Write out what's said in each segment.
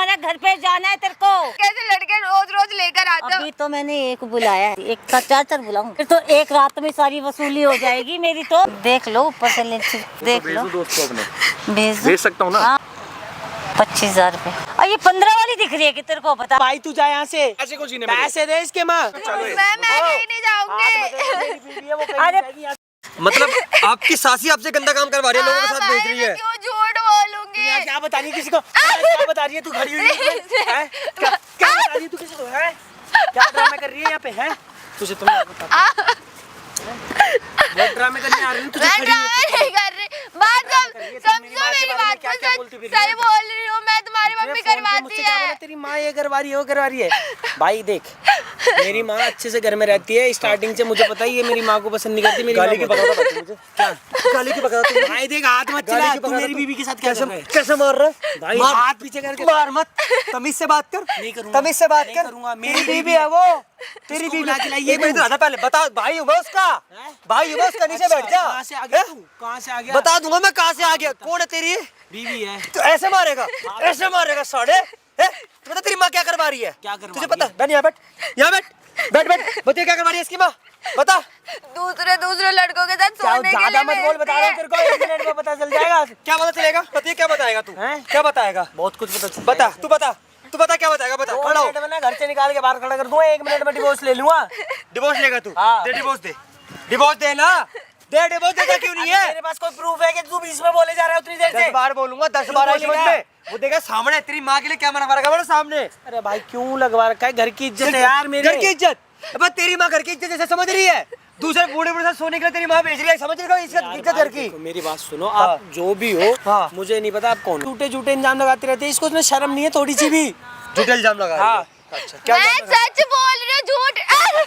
तुम्हारे घर पे जाना है तेरे को। कैसे लड़के रोज रोज लेकर आते हो? अभी तो मैंने एक बुलाया है, एक का चार बुलाऊं फिर तो एक रात में सारी वसूली हो जाएगी मेरी। तो देख लो ऊपर से देख लो। दोस्त को अपने भेज सकता हूँ ना। हाँ। 25,000 रुपए। और ये 15 वाली दिख रही है कि तेरे को पता। भाई तू जा यहाँ से, ऐसे कुछ नहीं पैसे दे इसके माँ। मैं कहीं नहीं जाऊंगी। अरे मतलब आपकी सासी आपसे गंदा काम करवा रही है, लोगों के साथ भेज रही है। क्यों झूठ बोलूंगी? क्या बता रही है किसी को? क्या बता रही है तू खड़ी हुई है? क्या बता रही है तू किसी को? है क्या ड्रामा कर रही है यहाँ पे? है तुझे तुम बहुत ड्रामे करने आ रही है। तुझे मैं खड़ी ड्रामा नहीं कर रही। बात समझो मेरी बात को। सही बोल रही हूँ मैं। तुम्हारी मम्मी करवाती है। तेरी माँ ये करवा रही है, वो करवा रही है। भाई देख, मेरी माँ अच्छे से घर में रहती है। स्टार्टिंग से मुझे पता ही है मेरी माँ को पसंद नहीं करती। मेरी गाली की बता मुझे क्या गाली की बता तू। भाई देख, हाथ मत चला। तू मेरी बीवी के साथ कैसे कैसे मार रहा है भाई? हाथ पीछे करके मार मत। तमीज से बात कर। नहीं करूंगा, तमीज से बात नहीं कर। करूंगा। मेरी बीवी है वो, तेरी उसको बीवी। बुला के लाइए। एक मिनट रहना पहले बता। भाई हुआ उसका, भाई हुआ उसका। नीचे बैठ जा। कहाँ से आ गया तू? कहाँ से आ गया? बता दूंगा मैं कहाँ से आ गया। कौन है तेरी बीवी है। तो ऐसे मारेगा, ऐसे मारेगा साढ़े। पता तेरी माँ क्या करवा रही है? क्या करवा तुझे रही पता? है? बैठ यहाँ बैठ, यहाँ बैठ बैठ बैठ। बता क्या करवा रही है इसकी माँ? बता। दूसरे लड़कों के साथ सोने के लिए ज्यादा मत बोल, बता रहा हूँ तेरे को। 1 मिनट में पता चल जाएगा। क्या पता चलेगा? बता क्या बताएगा तू? हैं? क्या बताएगा? बहुत कुछ पता चल बता, तू बता, तू बता क्या बताएगा? बता। 2 खड़ा हो। मिनट में ना घर से निकाल के बाहर खड़ा कर दूंगा। 1 मिनट में डिवोर्स ले लूंगा। डिवोर्स लेगा तू? हाँ। दे डिवोर्स दे। डिवोर्स दे ना, दे डिवोर्स। देता क्यों नहीं है? तेरे पास कोई प्रूफ है कि तू बीच में बोले जा रहा है उतनी देर 10 से? बार बोलूंगा, 10 बार बोलेगा? समझ में। वो देगा सामने तेरी माँ के लिए क्या मना रखा है सामने। अरे भाई क्यों लगवा रखा है? घर की इज्जत है यार मेरे। घर की इज्जत। अब तेरी माँ घर की इज्जत जैसे समझ रही है। दूसरे बूढ़े बूढ़े साथ सोने के लिए तेरी माँ भेज रही है, समझ रही है इज्जत इज्जत घर की। देखो, मेरी बात सुनो। आप जो भी हो, हाँ। मुझे नहीं पता आप कौन। झूठे झूठे इंजाम लगाते रहते हैं। इसको इतना शर्म नहीं है थोड़ी सी भी? झूठे इल्जाम लगा रही है। हाँ। अच्छा क्या मैं सच बोल रही हूँ, झूठ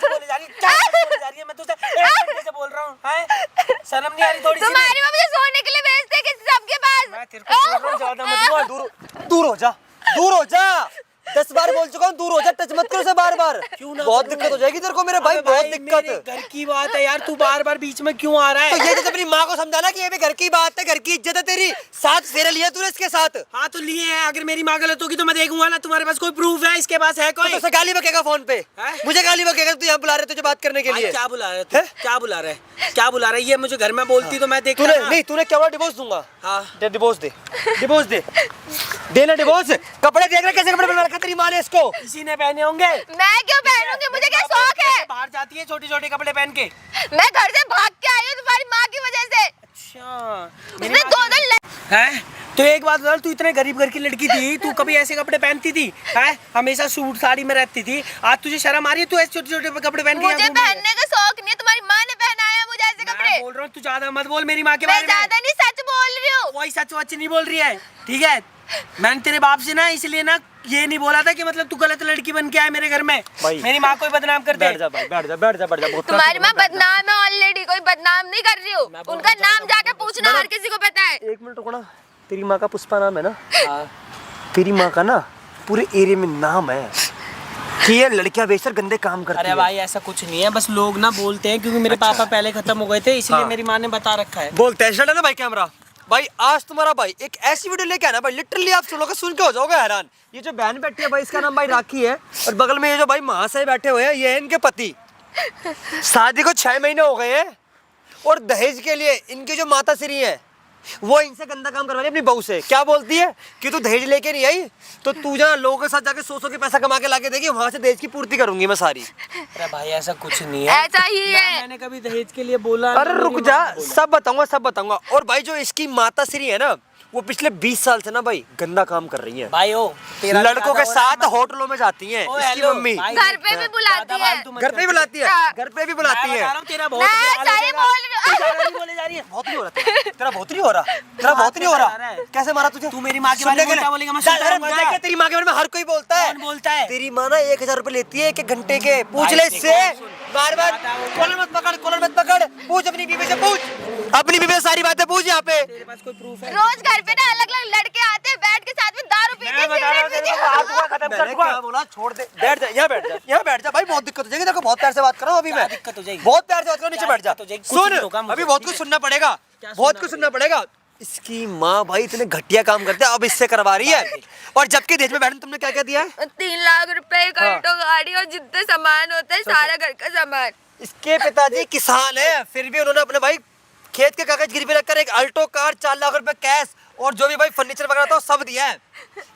बोले जा रही है? क्या बोले जा रही है? मैं तुझसे 1 घंटे से बोल रहा हूँ। हैं? शर्म नहीं आ रही थोड़ी सी? तुम्हारी मम्मी मुझे सोने के लिए भेजते हैं किसी सबके पास। मैं तेरे को बोल रहा हूँ ज्यादा मत बोल। दूर हो जा, दूर हो जा। 10 बार बोल चुका हूँ, दूर हो जा। टच मत करो उसे बार बार। क्यों ना? बहुत दिक्कत हो जाएगी तेरे को मेरे भाई, बहुत दिक्कत। मेरे घर की बात है यार, तू बार बार बीच में क्यों आ रहा है? तो ये तो अपनी माँ को समझाना कि ये भी घर की बात है, घर की इज्जत है तेरी। 7 फेरे लिया तूने इसके साथ। हाँ तो लिए हैं। अगर मेरी माँ गलत होगी तो मैं देखूंगा ना। तुम्हारे पास कोई प्रूफ है? इसके पास है कोई? तो उसे गाली बकेगा फोन पे। हैं? मुझे गाली बकेगा। तू यहाँ बुला रहे तुझे बात करने के भाई लिए। क्या बुला रहा है तू? क्या बुला रहा है? क्या बुला रहा है? ये मुझे घर में बोलती तो मैं देखता तूने ना। नहीं, तूने क्या बोला? डिवोर्स दूंगा। हाँ। दे डिवोर्स दे, डिवोर्स दे, देना डिवोर्स। कपड़े देख रहे कैसे कपड़े पहन रखा तेरी माँ ने इसको। किसी ने पहने होंगे। मैं क्यों पहनूंगी? मुझे क्या शौक है? बाहर जाती है छोटे छोटे कपड़े पहन के। मैं घर से भाग के आई हूँ तुम्हारी माँ की वजह से। अच्छा उसने 2 है? तो एक बात बता, तू इतने गरीब घर की लड़की थी, तू कभी ऐसे कपड़े पहनती थी? है? हमेशा सूट साड़ी में रहती थी। आज तुझे शर्म आ रही है? तू ऐसे छोटे छोटे कपड़े पहन के मुझे पहनने का शौक नहीं है। तुम्हारी माँ ने पहनाया मुझे ऐसे कपड़े। मैं बोल रहा हूँ तू ज्यादा मत बोल मेरी माँ के मैं बारे में। ज्यादा नहीं, सच बोल रही हूँ। कोई सच वच नहीं बोल रही है, ठीक है? मैंने तेरे बाप से ना इसलिए ना ये नहीं बोला था कि मतलब तू गलत लड़की बन के आए मेरे घर में। मेरी माँ को बदनाम कर दे। बैठ जा भाई, बैठ जा, बैठ जा, बैठ जा। तुम्हारी माँ बदनाम है ऑलरेडी। कोई बदनाम नहीं कर रही हूँ। उनका नाम जाके पूछना, हर किसी को पता है। 1 मिनट रुको ना। तेरी माँ का पुष्पा नाम है ना? तेरी माँ का ना पूरे एरिया में नाम है कि ये लड़कियां बेचकर गंदे काम करती अरे है। भाई ऐसा कुछ नहीं है, बस लोग ना बोलते हैं क्योंकि मेरे पापा पहले खत्म हो गए थे, इसलिए हाँ। मेरी माँ ने बता रखा है। बोलते हैं ना भाई कैमरा। भाई आज तुम्हारा भाई एक ऐसी वीडियो लेके आना भाई, लिटरली आप सुनोगे, सुन के हो जाओगे हैरान। ये जो बहन बैठी है भाई, इसका नाम भाई राखी है, और बगल में ये जो भाई महाशय बैठे हुए हैं, ये है इनके पति। शादी को 6 महीने हो गए हैं, और दहेज के लिए इनकी जो माता श्री है वो इनसे गंदा काम करवा रही है अपनी बहू से। क्या बोलती है कि तू दहेज लेके नहीं आई तो तू जहाँ लोगों के साथ जाके 100 के पैसा कमा के लाके देगी, वहां से दहेज की पूर्ति करूंगी मैं सारी। अरे भाई ऐसा कुछ नहीं है, ऐसा ही है। मैंने कभी दहेज के लिए बोला? अरे रुक जा, सब बताऊंगा, सब बताऊंगा। और भाई जो इसकी माता श्री है ना, वो पिछले 20 साल से ना भाई गंदा काम कर रही है भाई। ओ लड़कों के साथ होटलों में जाती हैं इसकी मम्मी। घर पे भी बुलाती है। घर पे भी बुलाती है, घर पे भी बुलाती है। तेरा बहुत मैं सही बोल रही हूँ। बोले जा रही है। बहुत नहीं हो रहा तेरा, बहुत नहीं हो रहा तेरा, बहुत नहीं हो रहा। कैसे मारा तुझे? तू मेरी माँ के बारे में क्या बोलेगा? मैं सुनता रहूंगा क्या? तेरी माँ के बारे में हर कोई बोलता है। कौन बोलता है? तेरी माँ ना 1000 रुपए लेती है 1 घंटे के। पूछ ले इससे, बार बार कॉलर मत पकड़, कॉलर मत पकड़। पूछ अपनी बीवी से, पूछ अपनी बीवी से सारी बातें पूछ यहाँ पे। तेरे पास कोई प्रूफ है? रोज घर पे ना अलग अलग लड़के आते हैं, बैठ के साथ में दारू पीते हैं, सिगरेट पीते हैं। मैंने क्या बोला? छोड़ दे, बैठ जा, यहाँ बैठ जा, यहाँ बैठ जा। भाई बहुत दिक्कत हो जाएगी, देखो बहुत प्यार से बात कर रहा हूँ अभी मैं। दिक्कत हो जाएगी? बहुत प्यार से बात करो, नीचे बैठ जा। दिक्कत हो जाएगी? कुछ नहीं होगा सुन, मुझे, अभी बहुत कुछ सुनना पड़ेगा, बहुत कुछ सुनना पड़ेगा। इसकी माँ भाई इतने घटिया काम करते हैं, अब इससे करवा रही है। और जबकि दहेज में मैडम तुमने क्या क्या दिया है? 3 लाख रुपए, एक हाँ। ऑल्टो गाड़ी और जितने सामान होते हैं सारा घर का सामान। इसके पिताजी किसान है, फिर भी उन्होंने अपने भाई खेत के कागज गिरवी रखकर एक अल्टो कार, 4 लाख रुपए कैश और जो भी भाई फर्नीचर वगैरह था सब दिया है।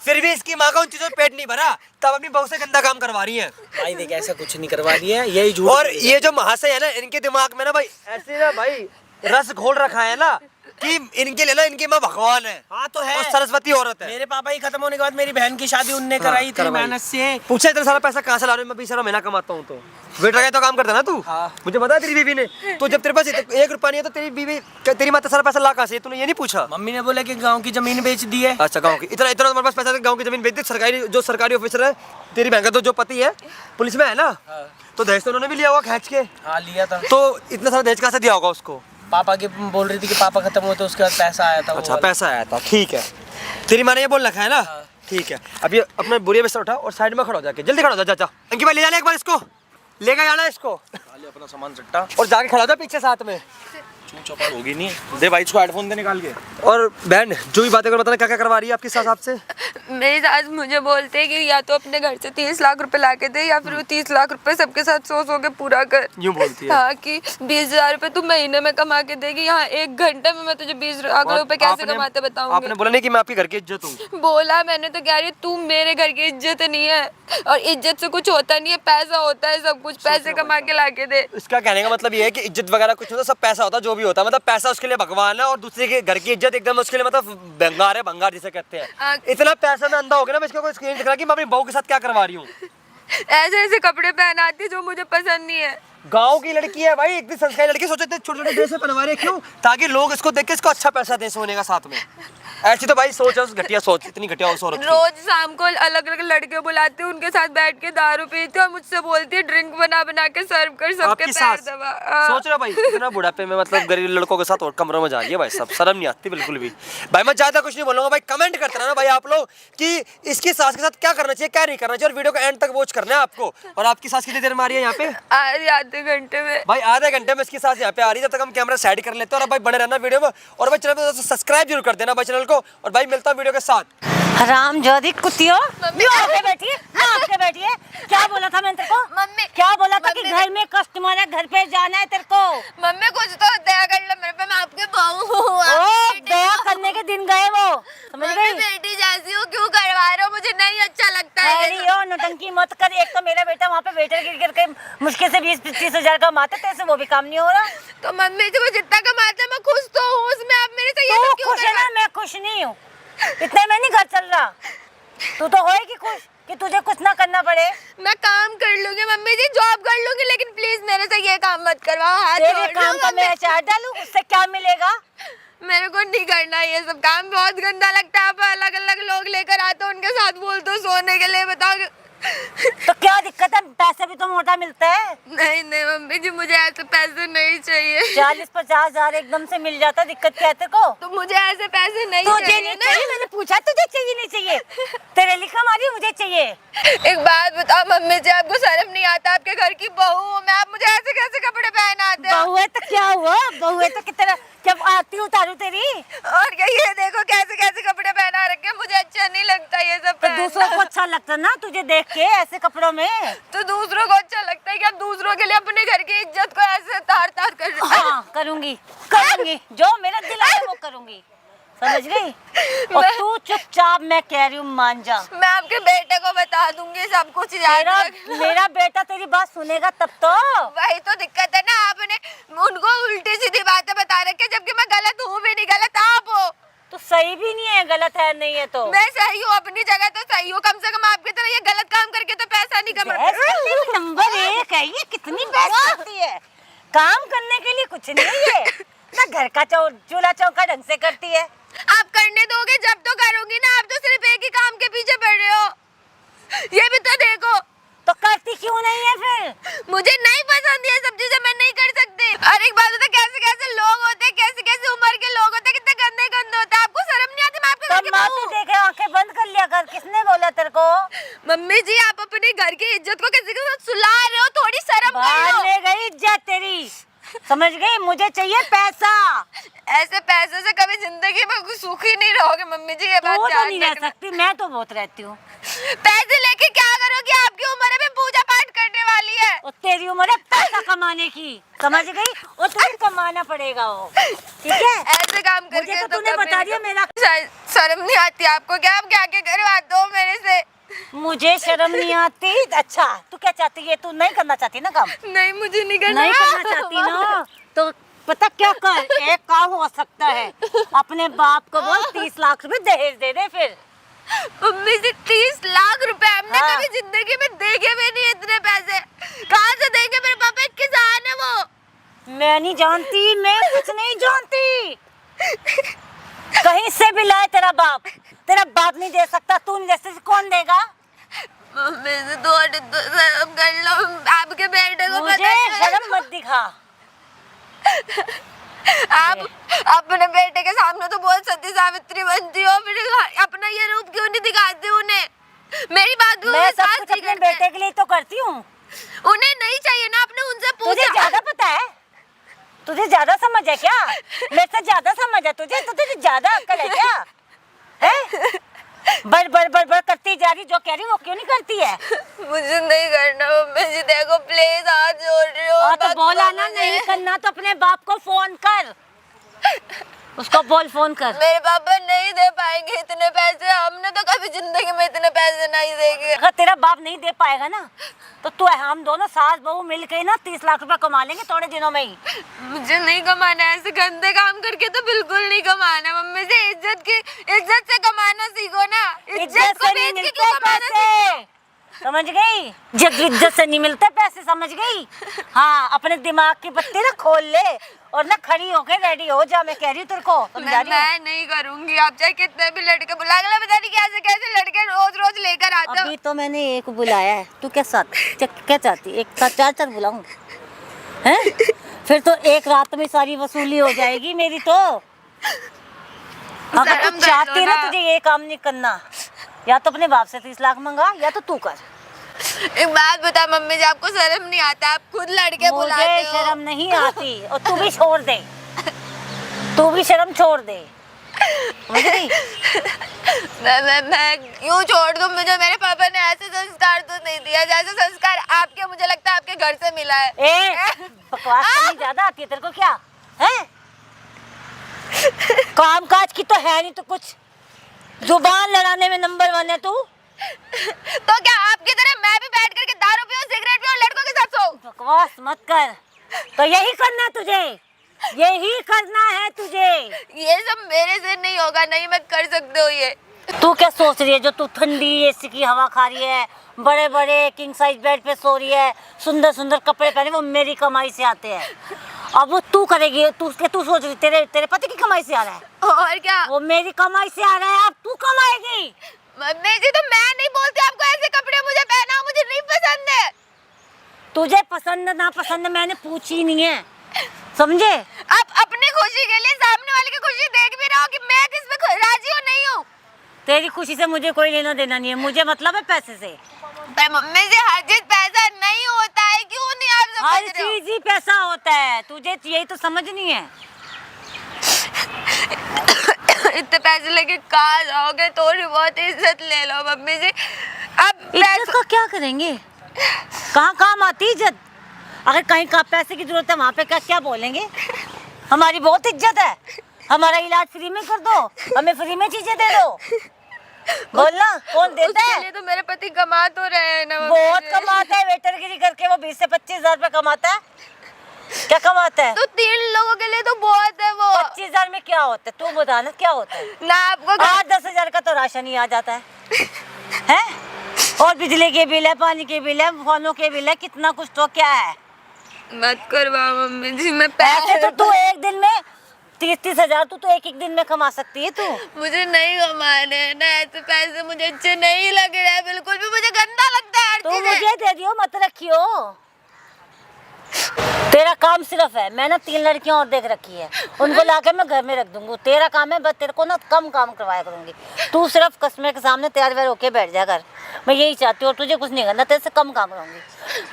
फिर भी इसकी माँ का उन चीजों में पेट नहीं भरा, तब अपनी बहू से गंदा काम करवा रही है। भाई देख ऐसा कुछ नहीं करवा दिया है, यही झूठ। और ये जो महाशय है ना, इनके दिमाग में ना भाई ऐसे ना भाई रस घोल रखा है ना कि इनके लिए ना इनकी माँ भगवान है। हाँ तो है, और सरस्वती औरत है। मेरे पापा ही खत्म होने के बाद मेरी बहन की शादी उनने कराई थी मेहनत से। पूछा इतना सारा पैसा कहाँ से ला रहे हो? मैं 20 सारा महीना कमाता हूँ। तो वेटर का तो काम करता ना तू। हाँ। मुझे पता है तेरी बीवी ने, तो जब तेरे पास 1 रुपया नहीं है तो तेरी बीवी तेरी माता सारा पैसा ला कहाँ से? तूने ये नहीं पूछा? मम्मी ने बोला कि गांव की जमीन बेच दी है। अच्छा गाँव की, इतना इतना तुम्हारे पास पैसा है, गाँव की जमीन बेच दी। सरकारी जो सरकारी ऑफिसर है तेरी बहन का, तो जो पति है पुलिस में है ना, तो दहेज तो उन्होंने भी लिया होगा खींच के। हाँ लिया था। तो इतना सारा दहेज कहाँ से दिया होगा उसको? पापा की बोल रही थी कि पापा खत्म हुए तो उसके बाद पैसा आया था। अच्छा पैसा आया था, ठीक है। तेरी माँ ने ये बोल रखा है ना, ठीक है। अब ये अपना बोरिया बिस्तर उठा और साइड में खड़ा हो जाके, जल्दी खड़ा हो जा। जा अंकित भाई ले जाना एक बार इसको, लेकर जाना इसको, अपना सामान सट्टा और जाके खड़ा हो जा पीछे साथ में। चौपाल होगी नहीं। दे भाई इसको हेडफोन दे निकाल के। और बहन जो भी बातें कर बताना, क्या क्या करवा रही है आपकी सास आपसे? मेरी सास मुझे बोलते हैं कि या तो अपने घर से 30 लाख रुपए ला के दे, या फिर वो 30 लाख रुपए सबके साथ सो के पूरा कर। यूं बोलती है? हाँ, कि 20,000 रुपए तू महीने में कमा के देगी, यहाँ 1 घंटे में मैं तुझे 20 लाख रुपए कैसे कमाते बताऊंगी। आपने बोला नहीं कि मैं आपके घर की इज्जत हूँ? बोला मैंने, तो कह रही तू मेरे घर की इज्जत नहीं है, और इज्जत से कुछ होता नहीं है, पैसा होता है सब कुछ, पैसे कमा के ला के दे। इसका कहने का मतलब ये है कि इज्जत वगैरह कुछ नहीं होता, सब पैसा होता है। जो भी होता है मतलब पैसा उसके लिए भगवान है, और दूसरे के घर की इज्जत एकदम उसके लिए मतलब भंगार है, भंगार जिसे कहते हैं। इतना पैसा में अंधा हो गया ना, मैं इसको कोई स्क्रीन दिख रहा कि मैं अपनी बहू के साथ क्या करवा रही हूँ। ऐसे ऐसे कपड़े पहनाती जो मुझे पसंद नहीं है। गांव की लड़की है भाई, इतनी संस्कारी लड़की, सोचते थे छोटे छोटे ड्रेस पहनवा रहे क्यों? ताकि लोग इसको देख के इसको अच्छा पैसा दे सोने का साथ में। ऐसी तो भाई सोच है, उस घटिया सोच, इतनी घटिया उस औरत की। रोज शाम को अलग अलग लड़के बुलाते हैं, उनके साथ बैठ के दारू पीते और मुझसे बोलती है ड्रिंक बना बना के सर्व कर सबके आपकी पैर सास दबा। सोच रहा भाई इतना बुढ़ापे में मतलब गरीब लड़कों के साथ और कमरों में जा रही है भाई, सब शर्म नहीं आती बिल्कुल भी। भाई मैं ज्यादा कुछ नहीं बोलूंगा भाई, कमेंट करते रहना भाई आप लोग कि इसकी सास के साथ क्या करना चाहिए क्या नहीं करना चाहिए, और वीडियो को एंड तक वॉच करना है आपको। और आपकी सास कितनी देर में आ रही है यहाँ पे? आधे घंटे में। भाई आधे घंटे में इसकी सास यहाँ पे आ रही है, जब तक हम कैमरा साइड कर लेते हैं। और भाई बने रहना वीडियो में, और भाई चैनल पे सब्सक्राइब जरूर कर देना भाई चैनल को। और भाई मिलता हूँ वीडियो के साथ। हराम जादी कुत्तियों, आके बैठी है, आके बैठी है। क्या बोला था मैंने तेरे को? मम्मी क्या बोला था कि घर में कस्टमर है, घर पे जाना है तेरे को? मम्मी कुछ तो दया कर लो मेरे पे, मैं आपके बहू हूँ। ओ दया करने के दिन गए वो, समझ मम्मी गई? बेटी जैसी हो, क्यों करवा रहे हो? मुझे नहीं अच्छा लगता है। अरे यो नौटंकी मत कर। एक तो मेरा बेटा वहाँ पे वेटर गिर गिर के मुश्किल से 20-25 हजार कमाते थे, वो भी काम नहीं हो रहा। तो मम्मी जी वो जितना कमाते हैं मैं खुश तो हूँ उसमें, आप मेरे से ये तू सब क्यों खुश है करवा? ना, मैं खुश नहीं हूँ। इतने में नहीं घर चल रहा। तू तो होएगी खुश कि तुझे कुछ ना करना पड़े। मैं काम कर लूंगी मम्मी जी, जॉब कर लूंगी, लेकिन प्लीज मेरे से ये काम मत करवाओ। हाथ तेरे जोड़ काम लो का मम्मी। मैं अचार डालूं, उससे क्या मिलेगा? मेरे को नहीं करना ये सब काम, बहुत गंदा लगता है। आप अलग अलग लोग लेकर आते हो, उनके साथ बोलते हो सोने के लिए, बताओ। तो क्या दिक्कत है? पैसे भी तो मोटा मिलता है। नहीं नहीं मम्मी जी, मुझे ऐसे पैसे नहीं चाहिए। 40-50 हजार एकदम से मिल जाता, दिक्कत क्या है तेरे को? तो मुझे ऐसे पैसे नहीं तुझे चाहिए नहीं ना। चाहिए? मैंने पूछा तुझे चाहिए नहीं चाहिए? तेरे लिखा मारी मुझे चाहिए। एक बात बताओ मम्मी जी, आपको शर्म नहीं आता? आपके घर की बहू हूँ मैं, आप मुझे ऐसे कैसे कपड़े पहनाते हो? बहू है तो क्या हुआ? बहू है तो कितना जब आती उतारू तेरी। और क्या, ये देखो कैसे कैसे कपड़े पहना रखे हैं, मुझे अच्छा नहीं लगता ये सब तो पहनना। दूसरों को अच्छा लगता ना तुझे देख के ऐसे कपड़ों में? तो दूसरों को अच्छा लगता है कि आप दूसरों के लिए अपने घर की इज्जत को ऐसे तार तार कर रहे हो? हाँ करूंगी, करूंगी, जो मेरा दिल है वो करूंगी, समझ गई? और तू चुपचाप, मैं कह रही हूँ मान जा। मैं आपके बेटे को बता दूंगी सब कुछ। मेरा मेरा बेटा तेरी बात सुनेगा तब तो। वही तो दिक्कत है ना, आपने उनको उल्टी सीधी बातें बता रखी है, जबकि मैं गलत हूँ भी नहीं, गलत आप हो। तो सही भी नहीं है, गलत है नहीं है तो। मैं सही हूँ, अपनी जगह तो सही हूँ, कम से कम आपकी तरह ये गलत काम करके तो पैसा नहीं कमाते। नंबर 1 है ये, कितनी बहस करती है। काम करने के लिए कुछ नहीं है ना, घर का चूल्हा चौका ढंग से करती है। आप करने दोगे जब तो करूंगी ना, आप तो सिर्फ एक ही काम के पीछे पड़ रहे हो, ये भी तो देखो। तो करती क्यों नहीं है फिर? मुझे नहीं पसंद ये सब चीजें, मैं नहीं कर सकती। और एक बात होता, कैसे कैसे लोग होते हैं, कैसे कैसे उम्र के लोग होते हैं, कितने गंदे गंदे होते हैं, आपको शर्म नहीं आती? मैं आपके घर की बहू हूँ। देखे आंखें बंद कर लिया कर, किसने बोला तेरे को? मम्मी जी आप अपने घर की इज्जत को किसी के साथ सुला रहे हो, थोड़ी शर्म कर लो। ले गई इज्जत तेरी, समझ गई? मुझे चाहिए पैसा। ऐसे पैसे से कभी जिंदगी में सुखी नहीं रहोगे मम्मी जी, ये बात तू तो ध्यान नहीं रह रखना। सकती, मैं तो बहुत रहती हूँ। पैसे लेके क्या करोगी? आपकी उम्र में पूजा पाठ करने वाली है। और तेरी उम्र है पैसा कमाने की, समझ गई? और तुम्हें कमाना पड़ेगा वो, ठीक है? ऐसे काम मुझे करके तो तूने कभी बता दिया मेरा। शर्म नहीं आती आपको क्या? आप क्या क्या करवाते हो मेरे से? मुझे शर्म नहीं आती। अच्छा तू क्या चाहती है? तू नहीं करना चाहती ना काम? नहीं मुझे नहीं करना। नहीं करना चाहती ना, तो पता क्या कर, एक काम हो सकता है, अपने बाप को बोल 30 लाख रुपए दहेज दे दे। फिर मम्मी जी 30 लाख रुपए हमने हाँ। कभी जिंदगी में देखे भी नहीं। इतने पैसे कहाँ से देंगे? मेरे पापा एक किसान है वो। मैं नहीं जानती, मैं कुछ नहीं जानती। कहीं से भी लाए तेरा बाप नहीं दे सकता। तू नहीं दे सकती, कौन देगा? मम्मी जी थोड़ी तो शर्म कर लो। आपके बेटे को मुझे पता है। शर्म मत दिखा। आप अपने बेटे के सामने तो बहुत सती सावित्री बनती हो, फिर अपना ये रूप क्यों नहीं दिखाती उन्हें? मेरी बात भी मैं उन्हें सब साथ कुछ नहीं अपने करते। बेटे के लिए तो करती हूँ। उन्हें नहीं चाहिए ना, आपने उनसे तुझे पूछा? ज्यादा पता है? तुझे ज्यादा समझ है क्या? मेरे से ज्यादा समझ है तुझे? तो तुझे ज्यादा अक्ल है क्या? है? बड़ करती जा रही, जो कह रही वो क्यों नहीं करती है? मुझे नहीं करना मम्मी जी, देखो प्लीज हाथ जोड़ रही हो। तो मत बोला करो ना मुझे। नहीं करना तो अपने बाप को फोन कर, उसको बोल फोन कर। मेरे पापा नहीं दे पाएंगे इतने पैसे। हमने तो कभी जिंदगी में इतने पैसे नहीं देंगे। अगर तेरा बाप नहीं दे पाएगा ना तो तू हम दोनों सास बहू मिल के ना 30 लाख रुपए कमा लेंगे थोड़े दिनों में ही। मुझे नहीं कमाना है, ऐसे गंदे काम करके तो बिल्कुल नहीं कमाना। मम्मी से इज्जत से कमाना सीखो ना। इज्जत को से नहीं बेच के मिलते क्यों कमाना सीखो? पैसे, समझ गई? इज्जत से नहीं मिलते पैसे, समझ गई? हाँ, अपने दिमाग की बत्ती ना खोल ले और ना खड़ी होके रेडी हो जा। मैं कह रही हूँ तेरे को, समझा रही हूँ। मैं नहीं करूंगी। आप चाहे कितने भी लड़के बुला के, पता नहीं कैसे कैसे लड़के रोज रोज लेकर आते हो। अभी तो मैंने एक बुलाया है, तू क्या क्या चाहती? एक साथ चार बुलाऊं? हैं? फिर तो एक रात में सारी वसूली हो जाएगी मेरी तो। अगर शर्म तू कर चाहती लो ना, ना। तुझे ये काम नहीं करना, या तो अपने बाप से 30 लाख मंगा या तो तू कर। एक बात बता मम्मी जी, आपको शर्म नहीं आता? आप खुद लड़के बुलाते मुझे हो। शर्म नहीं आती और तू भी छोड़ दे, तू भी शर्म छोड़ दे, समझ गई? मैं क्यों छोड़ दूं? मुझे मेरे पापा ने ऐसे संस्कार तो नहीं दिया जैसे संस्कार आपके, मुझे लगता है आपके घर से मिला है। बकवास करनी ज्यादा आती है तेरे को क्या? है? काम काज की तो है नहीं तो कुछ, जुबान लड़ाने में नंबर 1 है तू। तो क्या आपकी तरह मैं भी बैठ करके दारू पीऊं, सिगरेट पीऊं, लड़कों के साथ सोऊं? बकवास मत कर। तो यही करना है तुझे, यही करना है तुझे। ये सब मेरे से नहीं होगा, नहीं मैं कर सकती हूँ ये। तू क्या सोच रही है? जो तू ठंडी एसी की हवा खा रही है, बड़े बड़े किंग साइज बेड पे सो रही है, सुंदर सुंदर कपड़े पहने, वो मेरी कमाई से आते हैं। अब वो तू करेगी, तू सोच रही तेरे पति की कमाई से आ रहा है? और क्या? वो मेरी कमाई से आ रहा है, अब तू कमाएगी। मम्मी जी तो मैं नहीं बोलती आपको ऐसे कपड़े मुझे पहना, मुझे नहीं पसंद है। तुझे पसंद ना पसंद मैंने पूछी नहीं है, समझे? आप अपनी खुशी के लिए सामने वाले की खुशी देख भी रहे हो कि मैं किस में राजी हूँ नहीं हूँ। तेरी खुशी से मुझे कोई लेना देना नहीं है, मुझे मतलब है पैसे से। पर मम्मी जी हर चीज पैसा नहीं होता है, क्यों नहीं आप समझ हर रहे हो? चीज ही पैसा होता है, तुझे यही तो समझ नहीं है। इतने पैसे लेके कहाँ जाओगे? थोड़ी बहुत इज्जत ले लो मम्मी जी। अब इज्जत का क्या करेंगे? कहाँ काम आती इज्जत? अगर कहीं का पैसे की जरूरत है वहाँ पे क्या बोलेंगे? हमारी बहुत इज्जत है, हमारा इलाज फ्री में कर दो, हमें फ्री में चीजें दे दो। बोलना कौन देता उसके है? लिए तो मेरे पति कमा तो रहे हैं ना मम्मी बहुत जी। कमाता है, वेटरगिरी करके वो 20 से 25 हजार रुपए कमाता है। क्या कमाता है? तो 3 लोगों के लिए तो बहुत है वो। 25,000 में क्या होता है? तू बता ना क्या होता है? ना आपको 8-10 हजार का तो राशन ही आ जाता है, हैं? और बिजली के बिल है, पानी के बिल है, फोनों के बिल है, कितना कुछ तो क्या है। मत करवाओ मम्मी जी, मैं ऐसे पैसे तो तू एक दिन में 30-30 हजार तू तो एक दिन में कमा सकती है तू। मुझे नहीं कमाने हैं ना ऐसे पैसे, मुझे अच्छे नहीं लग रहे हैं बिल्कुल भी, मुझे गंदा लगता है हर तू चीज़ें। मुझे दे दियो, मत रखियो। तेरा काम सिर्फ है, मैंने 3 लड़कियां और देख रखी है, उनको लाके मैं घर में रख दूंगी। तेरा काम है बस, तेरे को ना कम काम करवाया करूंगी। तू सिर्फ कस्टमर के सामने तैयार वैयार होके बैठ जा कर, मैं यही चाहती हूँ। और तुझे कुछ नहीं करना, तेरे से कम काम करूंगी।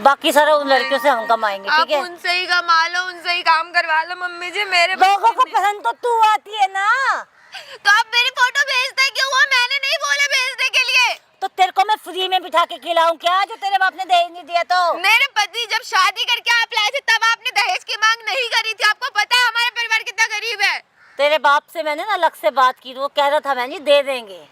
बाकी सारा उन लड़कियों से हम कमाएंगे, आप ठीक है? उनसे ही कमा लो, उनसे ही काम करवा लो मम्मी जी। मेरे लोगों को पसंद तो तू आती है ना, तो आप मेरी फोटो भेजते क्यों हो? मैंने नहीं बोला भेजने के लिए। तो तेरे को मैं फ्री में बिठा के खिलाऊं क्या, जो तेरे बाप ने दहेज नहीं दिया? तो मेरे पति जब शादी करके आप लाए थे तब आपने दहेज की मांग नहीं करी थी। आपको पता है हमारा परिवार कितना गरीब है। तेरे बाप से मैंने ना अलग से बात की, वो कह रहा था मैं दे देंगे।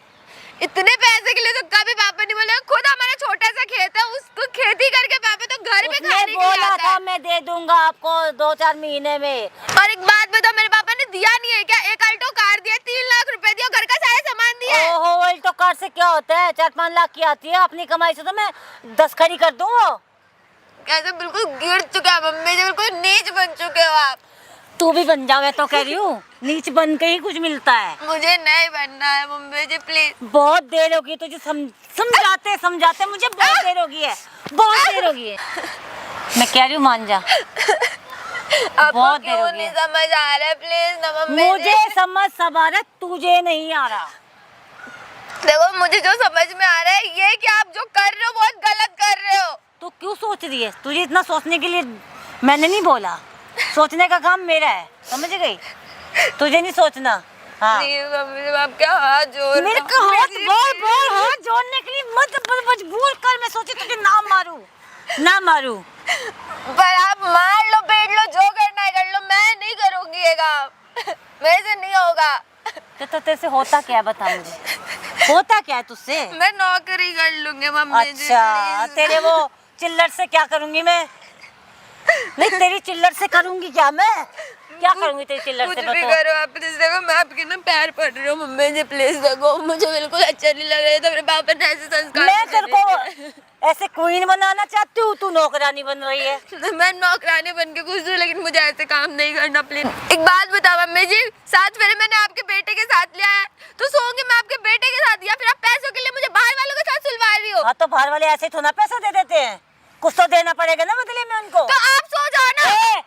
इतने पैसे के लिए तो कभी पापा नहीं बोले। खुद हमारा छोटा सा खेत है, उसको खेती करके पापा तो घर पे उसने खाने के लिए बोला आता था है। मैं दे दूंगा आपको 2-4 महीने में। और एक बात बताओ, मेरे पापा ने दिया नहीं है क्या? एक अल्टो कार दिया, 3 लाख रुपए दिया, घर का सारा सामान दिया है। ओहो, अल्टो कार से क्या होता है? 4-5 लाख की आती है, अपनी कमाई से तो मैं 10 खड़ी कर दूं। वो कैसे बिल्कुल गिर चुके हैं मम्मी जी, बिल्कुल नीच बन चुके हो आप। तू भी बन जा, मैं तो कह रही हूँ, नीच बन के ही कुछ मिलता है। मुझे नहीं बनना है मम्मी जी, प्लीज। बहुत देर होगी तुझे समझाते समझाते, मुझे बहुत देर होगी है, बहुत देर होगी है। मैं कह रही हूँ मान जा, आपको बहुत देर क्यों हो गई नहीं है। समझ आ रहा है? प्लीज ना मम्मी मुझे जी। समझ सब आ रहा है, तुझे नहीं आ रहा। देखो मुझे जो समझ में आ रहा है ये कि आप जो कर रहे हो बहुत गलत कर रहे हो। तू क्यों सोच रही है? तुझे इतना सोचने के लिए मैंने नहीं बोला, सोचने का काम मेरा है, समझ गई? तुझे नहीं सोचना। हाँ, प्लीज मम्मी जी, आपके हाथ जोड़ मेरे को हाथ बोल हाथ जोड़ने के लिए मत मजबूर कर। मैं सोची तुझे ना मारू। पर आप मार लो, पीट लो, जो करना है कर लो, मैं नहीं करूंगी ये काम। मेरे से नहीं होगा। तो तेरे से होता क्या है, बता मुझे, होता क्या है तुझसे? मैं नौकरी कर लूंगी मम्मी जी। अच्छा, प्लीज। तेरे वो चिल्लर से क्या करूंगी मैं? नहीं, तेरी चिल्लर से करूंगी क्या मैं? क्या करूंगी तेरी चिल्लर कुछ से? भी बता। करो आप, प्लीज। देखो मैं आपके ना पैर पड़ रही हूँ मम्मी जी, प्लीज। देखो मुझे बिल्कुल अच्छा नहीं लग रहा है, तो मेरे पापा ने ऐसे संस्कार मैं तेरे दिए को ऐसे क्वीन बनाना चाहती हूँ, तू नौकरानी बन रही है। थे। मैं नौकरानी बन के खुश हूँ, लेकिन मुझे ऐसे काम नहीं करना, प्लीज। एक बात बताओ मम्मी जी, 7 फेरे मैंने आपके बेटे के साथ लिया है, तो सोऊंगी मैं आपके बेटे के साथ, या फिर आप पैसों के लिए मुझे बाहर वालों के साथ सुलवा रही हो? हाँ, तो बाहर वाले ऐसे थोड़ा पैसा दे देते हैं, कुछ तो देना पड़ेगा ना बदले में उनको। तो आप सो जाओ ना।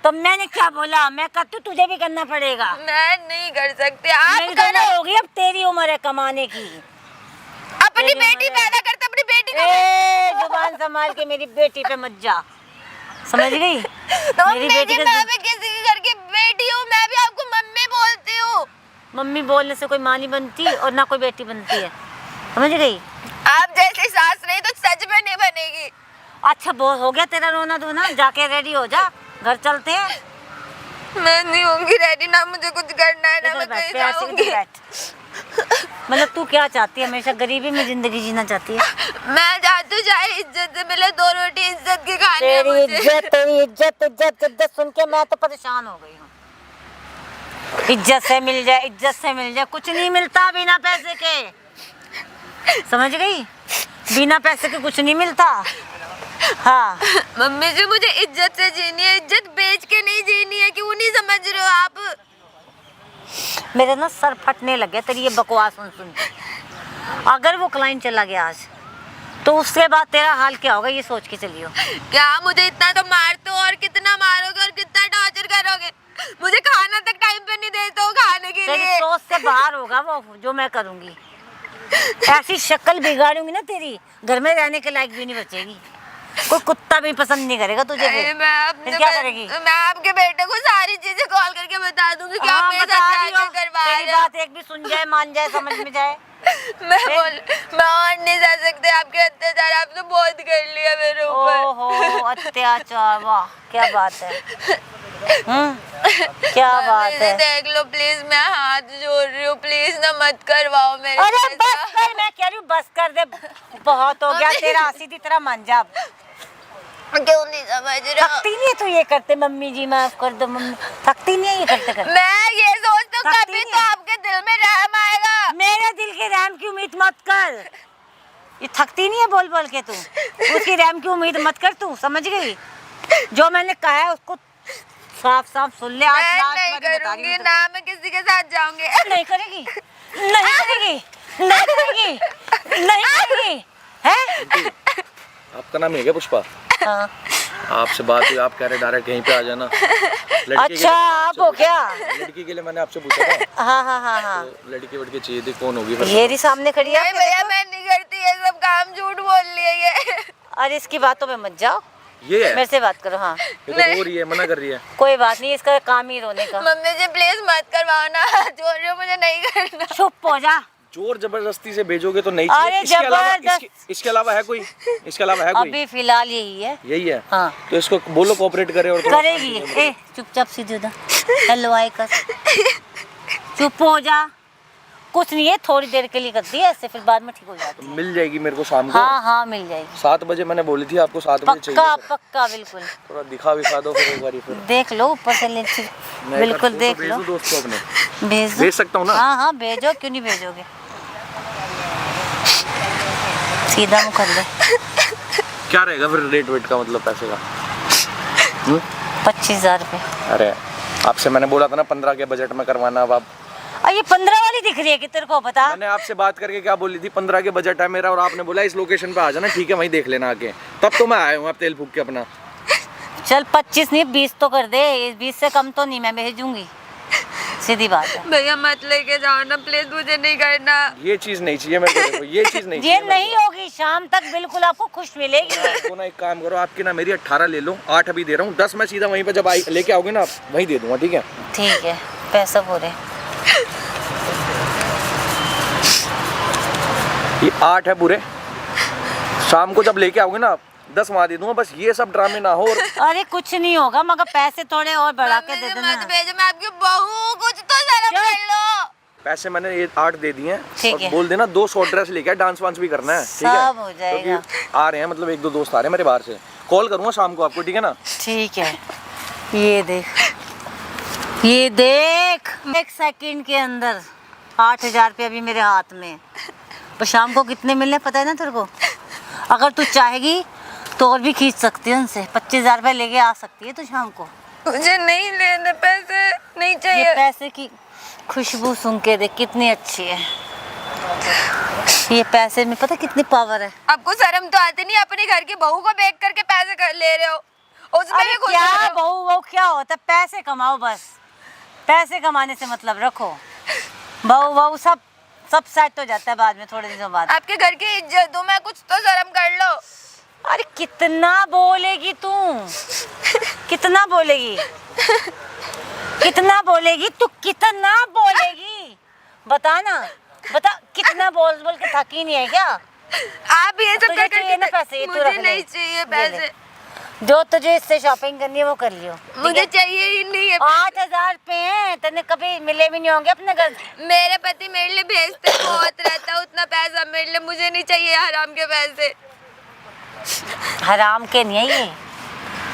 तो मैंने क्या बोला? मैं करती हूँ, तुझे भी करना पड़ेगा। मैं नहीं कर सकती, आप मेरी करो। तो होगी, अब तेरी उम्र है कमाने की। अपनी बेटी पैदा करते, अपनी बेटी को। जुबान संभाल के मेरी बेटी पे मत जा, समझ गई? तो मेरी बेटी मैं का भी किसी के घर की बेटी हूँ, मैं भी आपको मम्मी बोलती हूँ। मम्मी बोलने से कोई माँ नहीं बनती और ना कोई बेटी बनती है, समझ गई? आप जैसी सास नहीं तो सच में नहीं बनेगी। अच्छा, बहुत हो गया तेरा रोना धोना, जाके रेडी हो जा, घर चलते हैं। मैं नहीं होंगी रेडी, ना मुझे कुछ करना है, ना इधर मैं बैठ, कहीं प्यार से जाऊंगी। इधर बैठ। मतलब तू क्या चाहती है? हमेशा गरीबी में जिंदगी जीना चाहती है? मैं चाहती हूँ चाहे इज्जत से मिले, 2 रोटी इज्जत की खानी है तेरी मुझे। इज्जत सुन के मैं तो परेशान हो गई हूँ। इज्जत से मिल जाए, कुछ नहीं मिलता बिना पैसे के, समझ गई? बिना पैसे के कुछ नहीं मिलता। हाँ, मम्मी जी मुझे इज्जत से जीनी है, इज्जत बेच के नहीं जीनी है। क्यों नहीं समझ रहे हो आप? मेरे ना सर फटने लगे तेरी ये बकवास सुन। अगर वो क्लाइंट चला गया आज, तो उसके बाद तेरा हाल क्या होगा, ये सोच के चलियो। क्या मुझे इतना तो मारते हो, और कितना मारोगे और कितना टॉर्चर करोगे? मुझे खाना तक टाइम पे नहीं देते हो खाने के तेरी लिए। सोच से बाहर होगा वो जो मैं करूंगी। ऐसी शक्ल बिगाड़ूंगी ना तेरी, घर में रहने के लायक भी नहीं बचेगी। कोई कुत्ता भी पसंद नहीं करेगा तुझे। अरे फिर क्या करेगी? मैं आपके बेटे को सारी चीजें कॉल करके बता दूंगी कि आप मेरे बता साथ दियो। क्या करवा तेरी रहे हो। बात एक भी सुन जाए, मान जाए, समझ में जाए। मैं और नहीं जा सकते, आपके अत्याचार आपने बहुत कर लिया मेरे ऊपर। ओहो, अत्याचार, वाह क्या बात है। क्या बात मम्मी जी, है। देख लो प्लीज, मैं हाथ जोड़ रही हूँ, प्लीज ना मत करवाओ मेरे अरे साथ। बस कर, मैं कह रही हूँ बस कर दे, बहुत हो गया तेरा। सीधी तरह मान जा। क्यों नहीं समझ रहे हो? थकती नहीं है तू ये करते, मम्मी जी माफ कर दो मम्मी, थकती नहीं है ये करते करते? मैं ये सोचती हूँ थकती कभी नहीं तो है। आपके दिल में रहम आएगा। मेरे दिल के रहम की उम्मीद मत कर। ये थकती नहीं है बोल बोल के तू, उसकी रहम की उम्मीद मत कर तू, समझ गई? जो मैंने कहा है उसको साफ साफ सुन ले। आज मैं लास्ट नहीं बार बता रही करूंगी हूँ ना, मैं किसी के साथ जाऊंगी। नहीं करेगी, नहीं करेगी, नहीं करेगी, नहीं करेगी, हैं? आपका नाम है क्या पुष्पा? हाँ। आपसे बात हुई, आप कह रहे डायरेक्ट यहीं पे आ जाना। अच्छा, आप हो क्या? लड़की के लिए मैंने आपसे पूछा था। हाँ हाँ हाँ हाँ, तो लड़की वड़की चाहिए थी, कौन होगी फिर? ये भी सामने खड़ी है नहीं भैया, मैं नहीं करती ये सब काम, झूठ बोल लिए ये। अरे इसकी बातों पे मत जाओ, ये है, मेरे से बात करो। हाँ ये तो रो रही है, मना कर रही है। कोई बात नहीं, इसका काम ही रोने का। मम्मी जी प्लीज मत करवाओ ना, जोर रही हो, मुझे नहीं करना। चुप हो जा। जोर जबरदस्ती से भेजोगे तो नहीं अरे चाहिए। जबरदस्त। इसके अलावा है कोई? इसके अलावा है कोई? अभी फिलहाल यही है। यही है। हाँ तो इसको बोलो कोऑपरेट करे और थोड़ा करेगी। ए चुपचाप सीधे उधर हेलो आई कर, चुप हो जा। कुछ नहीं है, थोड़ी देर के लिए करती है ऐसे, फिर बाद में ठीक हो जाती है। मिल जाएगी मेरे को शाम को। हाँ हाँ मिल जाएगी 7 बजे मैंने बोली थी आपको, 7 बजे पक्का चाहिए। पक्का बिल्कुल। थोड़ा दिखा दो फिर एक बारी फिर। देख लो ऊपर से नीचे, मैं बिल्कुल तो देख भेज लो। दूं दोस्त को अपने? भेज दो। भेज सकता हूँ ना? हाँ हाँ भेजो, क्यों नहीं भेजोगे। सीधा मुँह कर ले। क्या रहेगा फिर रेट वेट का, मतलब पैसे का? 25,000 रुपये। अरे आपसे मैंने बोला था ना 15 के बजट में करवाना। अब आप ये 15 वाली दिख रही है कि तेरे को पता? मैंने आपसे बात करके क्या बोली थी, 15 के बजट है मेरा, और आपने बोला इस लोकेशन पे आ जाना। ठीक है वहीं देख लेना आके। तब तो मैं आया हूँ, आप तेल फूक के अपना। चल 25 नहीं 20 तो कर दे, 20 से कम तो नहीं मैं भेजूंगी, सीधी बात है। भैया मत लेके जाओ ना प्लीज, मुझे नहीं करना। ये चीज नहीं चाहिए मेरे को, देखो ये चीज नहीं ये चाहिए नहीं होगी, शाम तक बिल्कुल आपको खुश मिलेगी। तो ना एक काम करो, आपकी ना मेरी 18 ले लो, 8 अभी दे रहा हूँ, 10 मैं सीधा वहीं पे जब आई लेके आओगे ना आप वहीं दे दूंगा। ठीक है? ठीक है पैसा पूरे। ये 8 है पूरे, शाम को जब लेके आओगे ना आप 10 वहाँ दे दूंगा। बस ये सब ड्रामे ना हो। और अरे कुछ नहीं होगा, मगर पैसे थोड़े और बढ़ा के दे मम्मी जी देना। मत भेजो, मैं आपकी बहू हूँ, कुछ तो शर्म चल। कर लो। पैसे मैंने ये 8 दे दिए हैं। ठीक और है। बोल देना 2 शॉर्ट ड्रेस लेके आए, डांस वांस भी करना है। ठीक है? सब हो जाएगा। क्योंकि आ रहे हैं, मतलब 1-2 दोस्त आ रहे हैं मेरे बाहर से। कॉल करूंगा शाम को आपको, ठीक है ना? ठीक है। ये देख, ये देख, 1 सेकंड के अंदर 8,000 रुपये अभी मेरे हाथ में। तो शाम को कितने मिलने पता है ना तेरे को? अगर तू चाहेगी तो और भी खींच सकती है उनसे, 25,000 रुपये लेके आ सकती है तू शाम को। मुझे नहीं लेने पैसे, नहीं ये चाहिए। पैसे की खुशबू सूंघ के देख कितनी अच्छी है। ये पैसे में पता कितनी पावर है। आपको शर्म तो आती नहीं, अपने घर की बहू को बेच करके पैसे ले रहे हो, उसमें अरे भी खुश क्या हो रहे हो। बहू वहू क्या होता है, पैसे कमाओ बस, पैसे कमाने से मतलब रखो। बहू वहू सब सेट हो जाता है बाद में, थोड़े दिनों बाद। आपके घर की इज्जत दूं मैं, कुछ तो शर्म कर लो। अरे कितना बोलेगी तू, कितना बोलेगी, कितना बोलेगी तू, कितना बोलेगी बता ना, बता कितना बोल बोल के थकी नहीं है क्या? आप ये सब तुझे कर चाहिए ना करके पैसे, ये तू मुझे रख ले। नहीं चाहिए ये पैसे, ले। जो तुझे इससे शॉपिंग करनी है वो कर लियो। मुझे चाहिए ही नहीं है। 8,000 रुपये हैं, तेने कभी मिले भी नहीं होंगे अपने घर। मेरे पति मेरे लिए भेजते बहुत रहता है, उतना पैसा मेरे लिए, मुझे नहीं चाहिए हराम के पैसे। हराम के नहीं है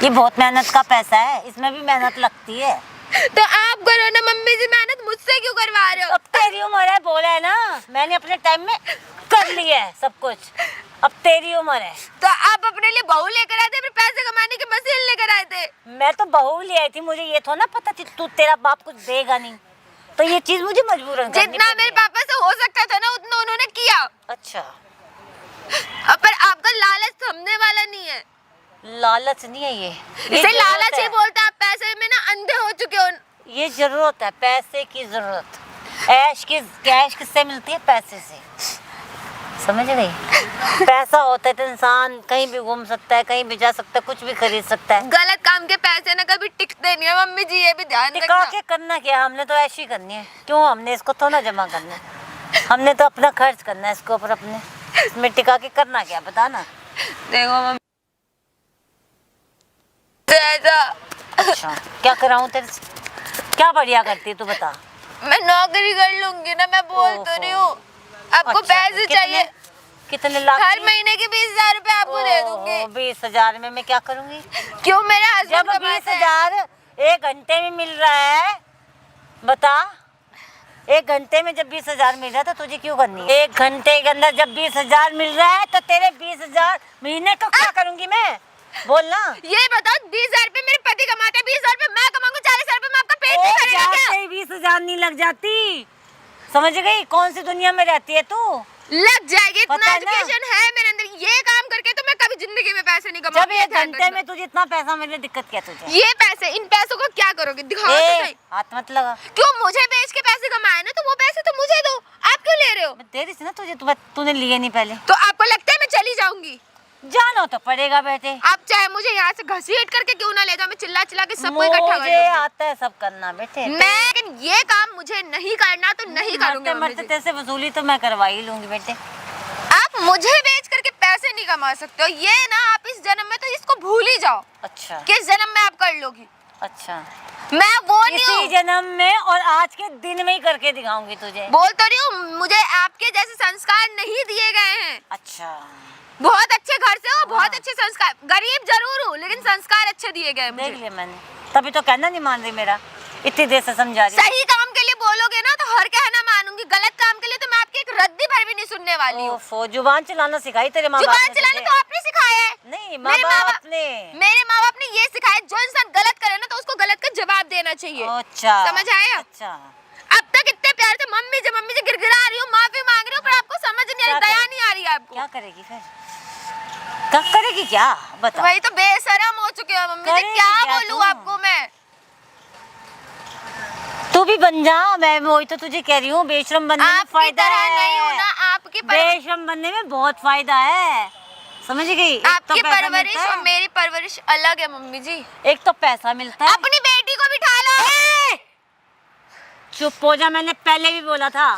ये बहुत मेहनत का पैसा है, इसमें भी मेहनत लगती है। तो आप करो ना मम्मी जी, मेहनत मुझसे क्यों करवा रहे हो? अब तेरी उम्र है, बोला है ना मैंने अपने टाइम में कर लिया है सब कुछ, अब तेरी उम्र है। तो आप अपने लिए बहू लेकर आए थे, फिर पैसे कमाने की मशीन लेकर आए थे। मैं तो बहू ले आई थी, मुझे ये थोड़ा ना पता थी तू तेरा बाप कुछ देगा नहीं, तो ये चीज मुझे मजबूरन करनी जितना पड़ी मेरे है। पापा से हो सकता था ना उतना उन्होंने किया। अच्छा पर आपका लालच थमने वाला नहीं है। लालच नहीं है ये इसे जरूरत लालच ही है। बोलता, आप पैसे में ना अंधे हो चुके हो। ये जरूरत है, पैसे की जरूरत। ऐश किससे मिलती है? पैसे से, समझ गई? पैसा होता है तो इंसान कहीं भी घूम सकता है, कहीं भी जा सकता है, कुछ भी खरीद सकता है। गलत काम के पैसे ना कभी टिकते नहीं है मम्मी जी, ये भी ध्यान टिका रखना। के करना क्या, हमने तो ऐशी करनी है। क्यों, हमने इसको तो ना जमा करना है, हमने तो अपना खर्च करना है इसके ऊपर अपने। इसमें टिका के करना क्या बता ना। देखो मम्मी ऐसा, अच्छा क्या कराऊं तेरे से, क्या बढ़िया करती है तू बता। मैं नौकरी कर लूंगी ना, मैं बोल तो रही हूँ। आपको अच्छा, पैसे चाहिए, कितने लाख? हर महीने के 20,000 रुपए आपको दे दूंगी। 20,000 में मैं क्या करूंगी? क्यों, मेरे जब हस्बैंड कमाते हैं। 20,000 1 घंटे में मिल रहा है, बता 1 घंटे में जब 20,000 मिल रहा है तो तुझे क्यों करनी है? 1 घंटे के अंदर जब 20,000 मिल रहा है तो तेरे 20,000 महीने को क्या करूंगी मैं, बोलना। ये बताओ 20,000 रुपए मेरे पति कमाते हैं, 20,000 रुपए मैं कमाऊंगा, 40,000 रुपए में आपका पेट नहीं भरेगा क्या? 20,000 नहीं लग जाती, समझ गई? कौन सी दुनिया में रहती है तू? लग जाएगी, इतना पता है ना? एजुकेशन है मेरे अंदर। ये काम करके तो मैं कभी जिंदगी में पैसे नहीं जब कमाऊंगी। 1 घंटे में तुझे इतना पैसा मिले, दिक्कत क्या तुझे? ये पैसे, इन पैसों को क्या करोगे, दिखाओ तो सही। हाथ मत लगा। क्यों, मुझे बेच के पैसे कमाए ना, तो वो पैसे तो मुझे दो, आप क्यों ले रहे हो? मैं दे रही थी ना तुझे, तूने लिए नहीं पहले। तो आपको लगता है मैं चली जाऊंगी? जाना तो पड़ेगा बेटे। आप चाहे मुझे यहाँ से घसीट करके क्यों ना ले जाओ, मैं चिल्ला चिल्ला के सबको इकट्ठा कर मुझे लूंगी। आता है सब करना बेटे। मैं लेकिन ये काम मुझे नहीं करना तो नहीं करूंगी मरते मम्मी मरते जी। तेरे से वसूली तो मैं करवा ही लूंगी बेटे। आप मुझे बेच करके पैसे नहीं कमा सकते हो, ये ना आप इस जन्म में तो इसको भूल ही जाओ। अच्छा किस जन्म में आप कर लोगी, अच्छा, मैं वो नहीं इसी हूँ। जन्म में और आज के दिन में ही करके दिखाऊंगी तुझे। बोल तो रही हूँ, मुझे आपके जैसे संस्कार नहीं दिए गए हैं। अच्छा बहुत अच्छे घर से हो, बहुत अच्छे संस्कार, गरीब जरूर हूँ लेकिन संस्कार अच्छे दिए गए मुझे। देख लिया मैंने, तभी तो कहना नहीं मान रही मेरा, इतनी देर से समझा रही। सही काम के लिए बोलोगे ना तो हर कहना मानूंगी, गलत काम के लिए तो मैं आपकी एक रद्दी भर भी नहीं सुनने वाली हूँ। ओफो, जुबान चलाना सिखाई तेरे माँ बाप जुबान ने चलाना तुझे? तो आपने सिखाया है। नहीं, माँ मेरे बाप ने। मेरे माँ बाप ने ये सिखाया, जो इंसान गलत करे ना तो उसको गलत का जवाब देना चाहिए। अच्छा समझ आया? अच्छा, अब तक इतने प्यार से मम्मी जी गिड़गिड़ा रही हूँ, माफी मांग रही हूँ, पर आपको समझ नहीं आ रही, क्या दया करे? नहीं आ रही है आपको। क्या करेगी फिर? कब करेगी क्या बता? वही तो बेशरम हो चुके हो मम्मी जी, करेगी क्या क्या बोलूं तू? आपको मैं। तू भी बन जा, मैं वही तो तुझे कह रही हूँ, बेशरम बनने में आपकी फायदा तरह है। नहीं हूँ ना, आपकी बेशरम बनने में बहुत फायदा है, समझ गई? एक तो आपकी पैसा परवरिश मिलता और है, मेरी परवरिश अलग है मम्मी जी। एक तो पैसा मिलता है। अपनी बेटी को बिठा लो। चुप हो जा, मैंने पहले भी बोला था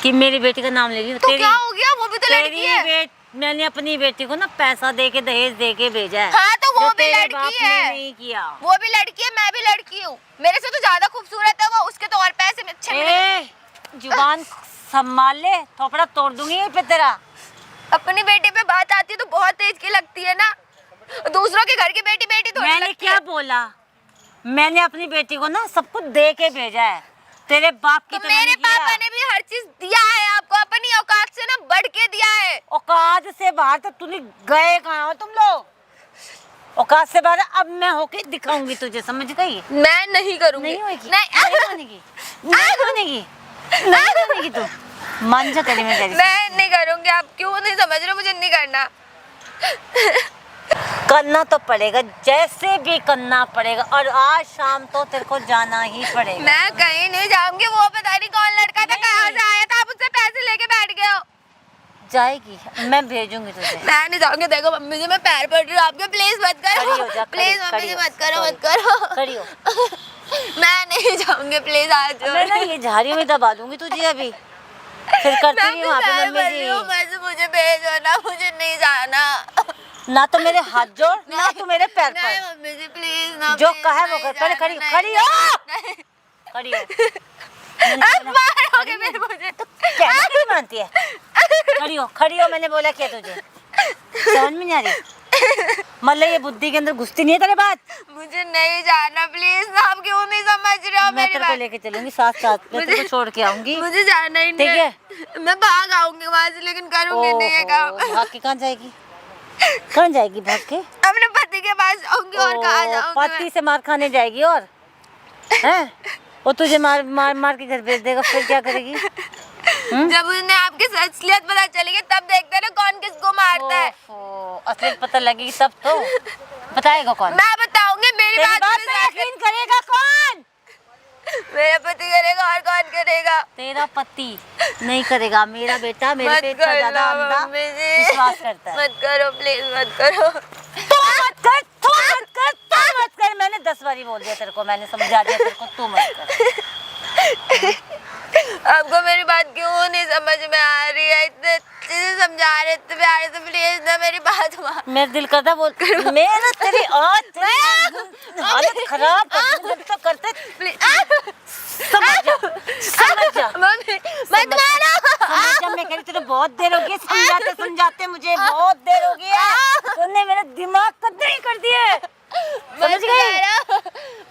कि मेरी बेटी का नाम लेगी। तो क्या हो गया, वो भी तो लड़की है। मैंने अपनी बेटी को ना पैसा दे के, दहेज दे के भेजा है। हाँ तो वो जो भी तेरे लड़की बाप ने है, नहीं किया। वो भी लड़की है, मैं भी लड़की हूँ, मेरे से तो ज्यादा खूबसूरत है वो, उसके तो और पैसे में अच्छे मिलेंगे। जुबान संभाल ले, थोपड़ा तोड़ दूंगी यहीं पे तेरा। अपनी बेटी पे बात आती है तो बहुत तेज की लगती है ना, दूसरों के घर की बेटी बेटी थोड़ी मैंने लगती क्या है। बोला? मैंने अपनी बेटी को ना सब कुछ दे के भेजा है, तेरे बाप की तो तरह मेरे नहीं किया। पापा ने भी हर चीज दिया है आपको, अपनी औकात से ना बढ़ के दिया है। औकात से बाहर तो तूने गए कहाँ हो तुम लोग? औकात से बाहर अब मैं होके दिखाऊंगी तुझे, समझ गई? मैं नहीं करूंगी। नहीं होगी, नहीं नहीं बनेगी, नहीं बनेगी, नहीं बनेगी तू। मान जा तेरी, मैं कह रही मैं नहीं करूंगी, आप क्यों नहीं समझ रहे, मुझे नहीं करना। करना तो पड़ेगा, जैसे भी करना पड़ेगा, और आज शाम तो तेरे को जाना ही पड़ेगा। मैं कहीं नहीं जाऊंगी, वो पता नहीं कौन लड़का था, कहाँ से आया था, आप उससे पैसे लेके बैठ गए हो। जाएगी, मैं भेजूंगी तुझे। मैं नहीं जाऊंगी, देखो मम्मी जी मैं पैर पड़ रही हूँ आपके, प्लीज मत खड़ी हो करो, जा, प्लीज खड़ी मम्मी जी हो, मत करो, खड़ी मत करो। खड़ी हो। मैं नहीं जाऊंगी, प्लीज आ जाओ। मैं ना ये झाड़ियों में दबा दूंगी तुझे अभी, फिर करती मैं नहीं वहाँ पे पैर मम्मी पड़ रही हूँ, जी। बस मुझे भेजो ना, मुझे नहीं जाना। ना तो मेरे हाथ जोड़, ना तू मेरे पैर नहीं पर। मम्मी जी प्लीज ना, जो प्लीज, कहे वो नहीं कर। पहले जाना, खड़ी नहीं खड़ी हो, जाना, नहीं। खड़ी हो। आप मारोगे मेरे मुझे। कहना नहीं मानती है? खड़ी हो, मैंने बोला क्या तुझे? समझ में नहीं आ रही? मतलब ये बुद्धि के अंदर घुसती नहीं है तेरे बात? मुझे नहीं जाना, प्लीज ना, आप क्यों नहीं समझ रहे हो मैं मेरी तेरे को बात? लेके चलूंगी साथ साथ, मैं तेरे को छोड़ के आऊंगी। मुझे जाना ही नहीं ठीक मैं भाग आऊंगी वहां से, लेकिन करूंगी नहीं ये काम। ओहो, भाग के कहाँ जाएगी? कहाँ जाएगी भाग के? अपने पति के पास जाऊंगी, और कहाँ ओह, जाऊंगी पति से मार खाने जाएगी? और हैं? वो तुझे मार मार मार के घर भेज देगा, फिर क्या करेगी? जब उन्हें आपकी असलियत पता चलेगी तब देखते हैं ना कौन किसको मारता है। ओहो, असलियत पता लगेगी तब तो बताएगा कौन? मैं बताऊंगी, मेरी तेरी बात बात पे पे यकीन करेगा कौन? मेरा पति करेगा और कौन करेगा? तेरा पति नहीं करेगा, मेरा बेटा मेरे मत पे इतना ज्यादा करना अंधा मम्मी जी, विश्वास करता है। मत करो प्लीज, मत करो। तू मत कर, तू मत कर, तू मत कर। मैंने 10 बारी बोल दिया तेरे को, मैंने समझा दिया तेरे को, तू मत कर। आपको मेरी बात क्यों नहीं समझ में आ रही है? इतने अच्छे से समझा रहे, इतने प्यारे से, प्लीज ना मेरी बात मान। मेरा दिल करता बोल, मेरा तेरी हालत खराब कर दूं जब तो करते। समझ जा, समझ जा, मम्मी मत मारो। समझ जा। मैं कह रही तेरे बहुत देर हो गई समझाते समझाते, मुझे बहुत देर हो गई है। तूने मेरा दिमाग कतई कर दिए, समझ गई?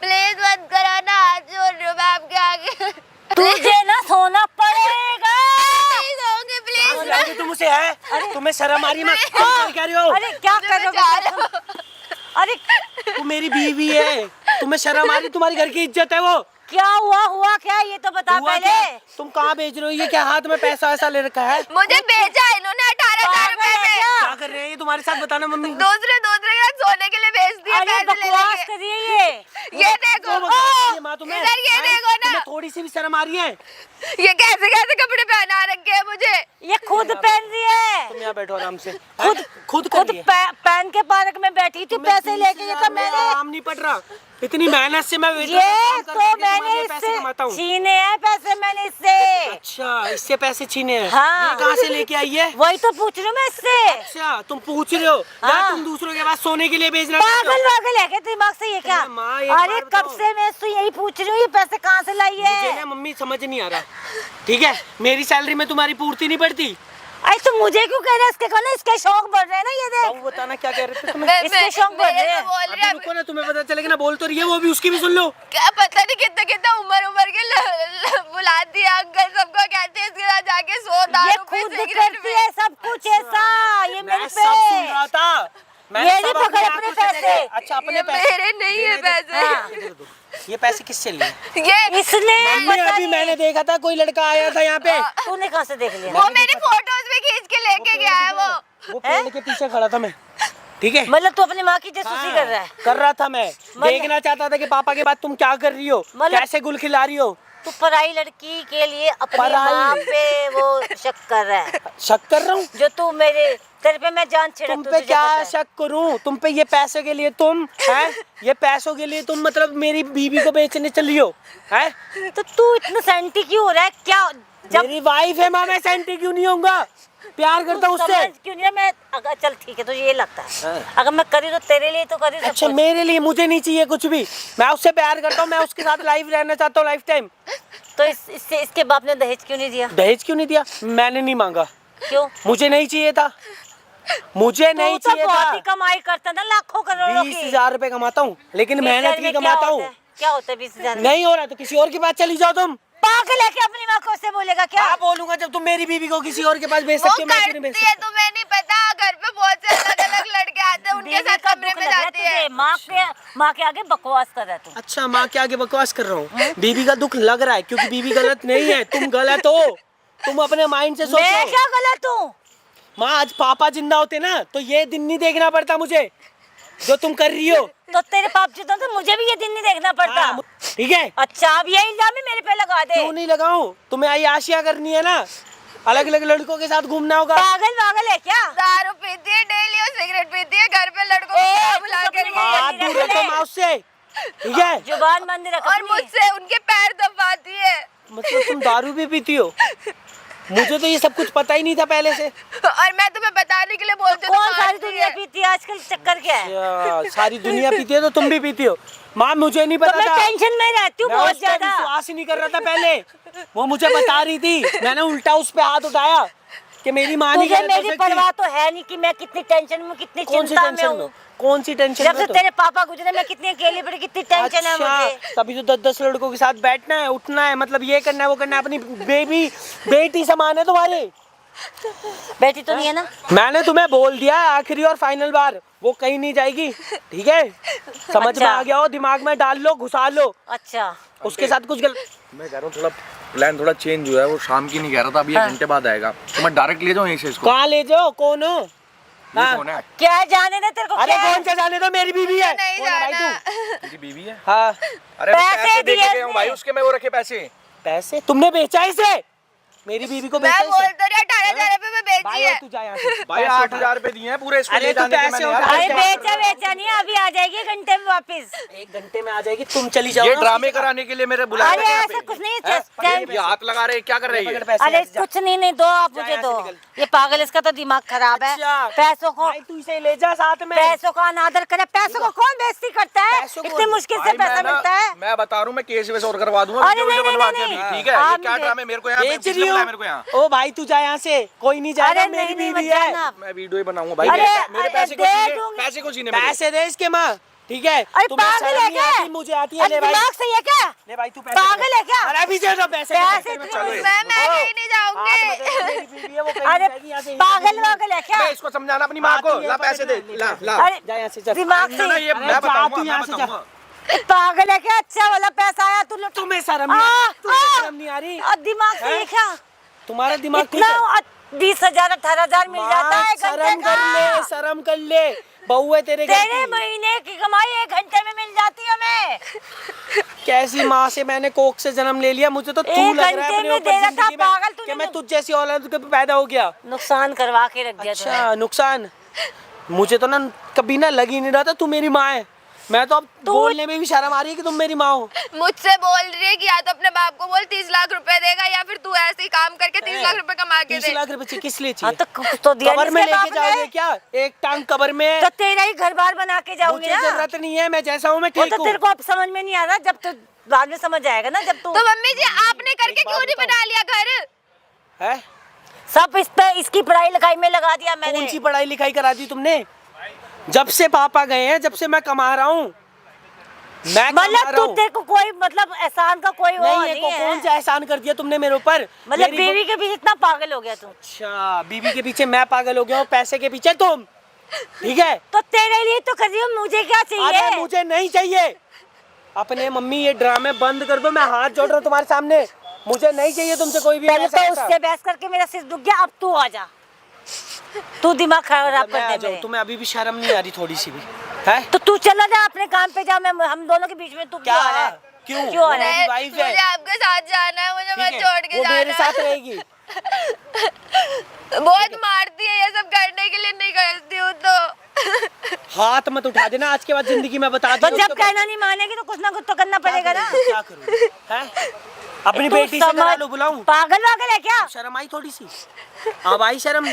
प्लीज मत करो ना, हाथ जोड़ रही हूँ मैं आपके आगे। तुझे ना सोना पड़ेगा। प्लीज होंगे, प्लीज। लगे तुम उसे है? तुम्हें शर्म आ रही? मैं तुम क्या रही हो? अरे क्या कर रहे हो? अरे तू मेरी बीवी है, तुम्हें शर्म आ रही? तुम्हारी घर की इज्जत है वो। क्या हुआ क्या ये तो बता हुआ पहले। क्या? तुम कहाँ भेज रहे हो? ये क्या हाथ में पैसा ऐसा ले रखा है? मुझे भेजा इन्होंने 18,000 रुपए में। क्या कर रहे हैं ये तुम्हारे साथ? बताना मम्मी। दूसरे के साथ सोने के लिए भेज दिया अरे पैसे बकवास लेके। करिए ये। ये देखो, ये माँ तुम्हें इधर ये देखो ना, तुम्हें थोड़ी सी भी शर्म आ रही है? ये कैसे कैसे कपड़े पहना रखे हैं मुझे। ये खुद पहन रही है, तुम यहाँ बैठो आराम से। खुद खुद कर खुद रही है। पहन के पार्क में बैठी थी पैसे लेके। ये तो मैंने आराम नहीं पड़ रहा, इतनी मेहनत से मैं वेटर ये का काम तो करके मैंने तुम्हारे पैसे कमाता हूँ। इससे छीने हैं पैसे मैंने इससे। अच्छा, इससे पैसे छीने हैं? हाँ। ये कहाँ से लेके आई है? वही तो पूछ रही हूँ मैं इससे। अच्छा, तुम पूछ रहे हो या हाँ। तुम दूसरों के पास सोने के लिए भेजना चाहते हो? पागल वागल है क्या दिमाग से ये क्या? अरे माँ, एक अरे बार कब बताओ। से मैं इससे यही पूछ रही हूँ, ये पैसे कहाँ से लाई मुझे है? ना मम्मी समझ नहीं आ रहा, ठीक है? मेरी सैलरी में तुम्हारी पूर्ति नहीं पड़ती। अरे तो मुझे क्यों कह रहे हैं? इसके को ना इसके शौक बढ़ रहे हैं ना, ये देख। बाबू बताना क्या कह रहे थे तुम्हें? इसके शौक बढ़ रहे हैं। बोल अभी रहे रुको ना, तुम्हें पता चलेगा ना, बोल तो रही है वो भी, उसकी भी सुन लो। क्या पता नहीं कितना कितना उम्र के बुलाती है अंकल, सबको कहते हैं इसके साथ जाके 100 ये दारू पे खुद सिगरेट करती है सब कुछ ऐसा। ये मेरे मैं सब सुन रहा पे था। मैंने ये नहीं सब पकड़ आंखों अपने से देखा। पैसे। अच्छा, अपने ये पैसे मेरे नहीं है पैसे। हाँ। ये पैसे किससे लिए? ये इसने मम्मी, पता अभी नहीं। मैंने देखा था कोई लड़का आया था यहाँ पे, तूने कहाँ से देख लिया? वो मेरी फोटोज में खींच के लेके गया है वो पेड़ के पीछे खड़ा था मैं, ठीक है? मतलब तू अपनी माँ की जासूसी कर रहा है? कर रहा था मैं, देखना चाहता था कि पापा के बाद तुम क्या कर रही हो, मतलब- कैसे गुल खिला रही हो। तू पराई लड़की के लिए अपनी पराई? माँ पे वो शक कर रहा है। शक कर रहा हूँ? जो तू तेरे पे मैं जान छिड़क तुम पे क्या शक करूं? तुम पे ये पैसे के लिए तुम हैं? ये पैसों के लिए तुम मतलब मेरी बीवी को बेचने चली हो हैं? तो तू इतना सेंटी क्यों हो रहा है? क्या जब मेरी वाइफ है माँ, मैं सेंटी क्यों नहीं होऊंगा? प्यार करता हूँ उससे। समझ क्यों नहीं है? मैं अगर चल ठीक है, तुझे ये लगता है अगर मैं करी तो तेरे लिए तो करी सब अच्छा, कुछ। मेरे लिए मुझे नहीं चाहिए कुछ भी, मैं उससे प्यार करता हूँ, मैं उसके साथ लाइफ रहना चाहता हूँ, लाइफ टाइम। तो इसके बाप ने दहेज क्यों नहीं दिया? दहेज क्यों नहीं दिया? मैंने नहीं मांगा, क्यों? मुझे नहीं चाहिए था, मुझे नहीं तू तो चाहिए बहुत ही था। कमाई करता ना, लाखों करोड़ों की। 20,000 रुपए कमाता हूँ, लेकिन 20,000 मेहनत की में क्या कमाता होता हूँ। है? क्या होता है 20,000 में? नहीं हो रहा तो किसी और के पास चली जाओ तुम। पागल है क्या? अपनी माँ को उससे बोलेगा क्या? क्या बोलूंगा जब तुम मेरी बीवी को किसी और के पास भेज वो सकती हो, मैं क्यों नहीं भेज करती है, सकता? तुम्हें नहीं पता। घर पे बहुत से अलग अलग लड़के आते हैं, उनके बीवी साथ का कमरे दुख में लग रहा है जाती है। तुझे? माँ के आगे बकवास कर रहा है तू। अच्छा, माँ के आगे बकवास कर रहा हूँ? बीवी का दुख लग रहा है क्योंकि बीवी गलत नहीं है, तुम गलत हो। तुम अपने माइंड से मैं सोचो। क्या गलत हूँ? माँ, आज पापा जिंदा होते ना तो ये दिन नहीं देखना पड़ता मुझे जो तुम कर रही हो। तो तेरे पाप जितना तो मुझे भी ये दिन नहीं देखना पड़ता। हाँ, ठीक है? अच्छा, अब ये इल्जाम ही मेरे पे लगा दे। क्यों नहीं लगाऊं? तुम्हें आई आशिया करनी है ना, अलग अलग लड़कों के साथ घूमना होगा। पागल वागल है क्या? दारू पीती है डेली और सिगरेट पीती है, घर पे लड़कों को बुला तू कर अपनी हाथ दूर रखो माँ उससे, ठीक है? जुबान बंद रख और अपनी। मुझसे उनके पैर दबाती है। मतलब तुम दारू भी पीती हो? मुझे तो ये सब कुछ पता ही नहीं था पहले से। और मैं तुम्हें बताने के लिए बोलती हूँ, कौन तो सारी मारती दुनिया है। पीती है? आजकल चक्कर क्या है? अच्छा, सारी दुनिया पीती है तो तुम भी पीती हो? माँ, मुझे नहीं तो पता मैं था। टेंशन में रहती हूँ मैं बहुत उस पे ज्यादा। विश्वास ही नहीं कर रहा था पहले, वो मुझे बता रही थी, मैंने उल्टा उस पे हाथ उठाया कि मेरी माँ नहीं तुझे गलत हो मेरी सकती। परवाह तो है नहीं कि मैं कितनी टेंशन में, कितनी कौन सी चिंता में टेंशन में? हूँ। कौन सी टेंशन जब में से तो? तेरे पापा गुजरे मैं कितनी अकेली पड़ी, कितनी टेंशन है अच्छा, मुझे। तभी तो 10-10 लड़कों के साथ बैठना है, उठना है, मतलब ये करना है, वो करना है। अपनी बेटी समान है तुम्हारे। बेटी तो नहीं है ना? मैंने तुम्हें बोल दिया है, आखिरी और फाइनल बार, वो कहीं नहीं जाएगी, ठीक है? समझ में अच्छा। आ गया हो? दिमाग में डाल लो, घुसा लो। अच्छा, उसके साथ कुछ गलत मैं कह रहा हूँ थोड़ा प्लान थोड़ा चेंज हुआ है, वो शाम की नहीं कह रहा था, अभी 1 घंटे बाद आएगा, तो मैं डायरेक्ट ले जाऊँ यहीं से इसको? कहाँ ले जाओ? कौन हो? ये हाँ। कौन है? क्या है जाने दे तेरे को? अरे क्या है? कौन सा जाने दो, मेरी बीवी है। नहीं कौन है भाई जाना। तू? तेरी बीवी है? हाँ। अरे मैं पैसे पैसे दे दिए के गया हूँ भाई इसने। उसके, मैं वो रखे पैसे। पैसे तुमने बेचा इसे? मेरी बीवी को मैं बेचा बोल इसे? तो रही 18,000 रुपए में बेची भाई है। तू जा यहाँ से। भाई 8,000 रुपए दिए हैं पूरे इसको अरे ले तू जाने के पैसे मैंने उठा यार। अरे पैसे बेचा नहीं, अभी आ जाएगी 1 घंटे में वापस। 1 घंटे में आ जाएगी, तुम चली जाओ ये ना ड्रामे उसकी जगह। कराने के लिए मेरे बुलाया अरे था यहाँ ऐसा पे। कुछ नहीं हैं? है। ये हाथ लगा रहे हैं, क्या कर रही है? पकड़ पैसे, अरे जा। कुछ नहीं दो, आप जा मुझे यहाँ दो। से निकल। ये पागल, इसका तो दिमाग खराब है। अच्छा। पैसों को भाई तू इसे ले जा साथ में। पैसों का अनादर करे। पैसों को कौन बेइज्जती करता है? पैसों को इतनी मुश्किल से भाई पैसा मैं ना- मिलता है। मैं बता रहा हूँ, मैं केस वेस और करवा दूंगा, अरे वीडियो नहीं, बनवा नहीं, के नहीं, अभी, ठीक है? ये आप क्या मुझे- ड्रामे मेरे को यहाँ बेच किसने रही बुलाया हूँ। मेरे को यहाँ? ओ भाई तू जा यहाँ से, कोई नहीं जाएगा, अरे मेरी नहीं, बीवी मत है। जाना। मैं वीडियो ही बनाऊंगा भाई। अरे, मेरे अरे, पैसे को दे छीने, दूंगी। पैसे को छीने मेरे। पैसे दे इसके माँ, ठीक है? अरे तुम्हें पागल शर्म है नहीं क्या? आती, मुझे आती है। अरे ले भाई, दिमाग सही है क्या? ले भाई तू पैसे पागल है क्या? अरे अभी दे दो पैसे। पैसे चलो इतने- ये। मैं कहीं नहीं हाथ मत जाऊंगी। लगाओ, मेरी बीवी है, वो कहीं अरे नहीं जाएगी यहाँ से। पागल वागल है क्या? मैं इसको समझाना अपनी माँ को, ला पैसे दे, ला ला। अरे जा यहाँ से, चल। दिमाग ना, ना, से ये अरे मैं जा बताऊंगा, तू मैं यहाँ से जा। बताऊंगा। पागल है क्या? अच्छा वाला पैसा आया तू लुट। तुम्हें शर्म नहीं आ- तुम्हें शर्म नहीं आ रही? और दिमाग से ये क्या? तुम्हारा दिमाग ठीक इतना है? 20,0000 18,000 मिल जाता है शर्म घंटे कर ले, का। शर्म कर ले। बहू है तेरे घर तेरे की। महीने की कमाई 1 घंटे में मिल जाती है हमें। कैसी माँ से मैंने कोख से जन्म ले लिया, मुझे तो तू एक लग रहा है घंटे अपने में ऊपर दे रहा था, जिंदगी में पागल तूने कि मैं तो। तुझ जैसी औलाद के पैदा हो गया। नुकसान करवा के रख दिया तूने। अच्छा नुकसान, मुझे तो ना कभी ना लग ही नहीं रहा था तू मेरी माँ है। मैं तो अब बोलने में भी शर्म आ रही है कि तुम मेरी माँ हो। मुझसे बोल रही है कि या तो अपने बाप को बोल 30 लाख रुपए देगा, या फिर तू ऐसे ही काम करके 30 लाख रुपए कमा के 30 दे। लाख रुपए किस लिए हाँ चाहिए? तो कुछ तो दिया कबर नहीं में इसके लेके बाप ने। जाओगे क्या? एक टांग कबर में। तो तेरा ही घर बार बना के जाऊंगी मुझे ना। जरूरत नहीं है, मैं जैसा हूँ मैं वो ठीक तो हूँ। तेरे को अब समझ में नहीं आ रहा, जब तो बाद में समझ आएगा ना, जब तू तो मम्मी जी आपने करके क्यों नहीं बना लिया घर? है? सब इस पे इसकी पढ़ाई लिखाई में लगा दिया मैंने। कौन सी पढ़ाई लिखाई करा दी तुमने? जब से पापा गए हैं, जब से मैं कमा रहा हूँ, मैं कमा मतलब रहा तू हूँ। तेरे को कोई मतलब एहसान का कोई वो नहीं नहीं है। कौन सा एहसान कर दिया तुमने मेरे ऊपर? मतलब मेरी बीवी के पीछे इतना पागल हो गया तू। अच्छा, बीवी के पीछे मैं पागल हो गया हूँ, पैसे के पीछे तुम। ठीक है, तो तेरे लिए तो कर रही हूँ, मुझे क्या अरे चाहिए? मुझे नहीं चाहिए। अपने मम्मी ये ड्रामे बंद कर दो, मैं हाथ जोड़ रहा हूँ तुम्हारे सामने। मुझे नहीं चाहिए तुमसे कोई भी पहले ऐसा तो ऐसा। उससे बहस करके मेरा सिर दुख गया, अब तू आ जा। तू दिमाग खराब मैं आ कर दे जाऊँ, मेरे। तुम्हें अभी भी शर्म नहीं आ रही थोड़ी सी भी? है तो तू चला जा अपने काम पे जा, मैं हम दोनों के बीच में तू क्या? क्यों आ रहा है? क्यों? क्यों आ रहा है? मेरी वाइफ है। मुझे आपके साथ जाना है, मुझे मत ठीक है, छोड़ के वो जाना। मेरे साथ रहेगी। बहुत मारती है, ये सब करने के लिए नहीं करती हूँ तो। हाथ मत उठा देना, आज के बाद जिंदगी में बता तो दूँ जब कहना नहीं मानेगी तो कुछ ना कुछ तो करना पड़ेगा ना। क्या करूँ? हैं? अपनी तू बेटी से करा समझ- लो, बुलाऊं? पागल वागल है क्या? शर्म आई थोड़ी सी? अब आई शर्म?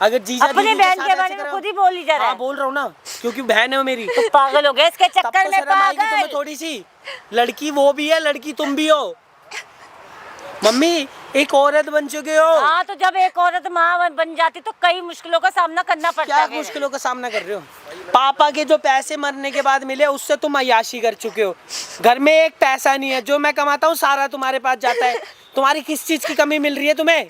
अगर जीजा अपनी दीदी बहन साथ के ऐसे बारे में करा- खुद ही बोल ही जा रहा हाँ है। बोल रहा हूँ ना, क्योंकि बहन है वो मेरी। तू पागल हो गया इसके तब चक्कर तो में, शर्म आएगी तुम्हें पागल। थोड़ी सी। लड़की वो भी है, लड़की तुम भी हो। मम्मी एक औरत बन चुके हो। हाँ तो जब एक औरत माँ बन जाती तो कई मुश्किलों का सामना करना पड़ता क्या है। मुश्किलों का सामना कर रहे हो? पापा के जो पैसे मरने के बाद मिले उससे तुम अय्याशी कर चुके हो। घर में एक पैसा नहीं है, जो मैं कमाता हूँ सारा तुम्हारे पास जाता है। तुम्हारी किस चीज की कमी मिल रही है तुम्हें?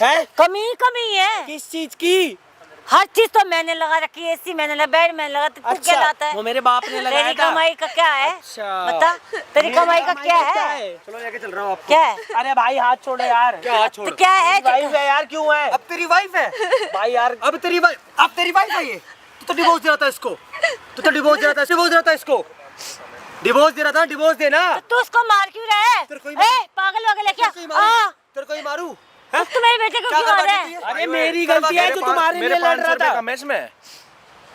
है? कमी है। किस चीज की? हर चीज तो मैंने लगा रखी है, एसी मैंने लगा, बेड मैंने लगा, तो तू क्या लाता है? वो मेरे बाप ने लगाया तेरी था। कमाई का क्या है? अच्छा। बता, तेरी कमाई का क्या है? चलो लेके चल रहा हूँ आपको। क्या है? अरे भाई हाथ छोड़ो यार। क्या हाथ छोड़? तो क्या है? वाइफ है यार, क्यों है? अब तेरी वाइफ है भाई यार अब तेरी वाइफ है ये। तो डिवोर्स दे रहा था इसको, डिवोर्स दे रहा था इसको, डिवोर्स दे रहा था, डिवोर्स देना। तू उसको मार क्यों रहा है? तेरे को ही ए, पागल वागल है क्या? तेरे को ही मारू? तू मेरे बेटे को क्यों मार रहा है? अरे मेरी गलती है जो तुम्हारे लिए लड़ रहा था। इसमें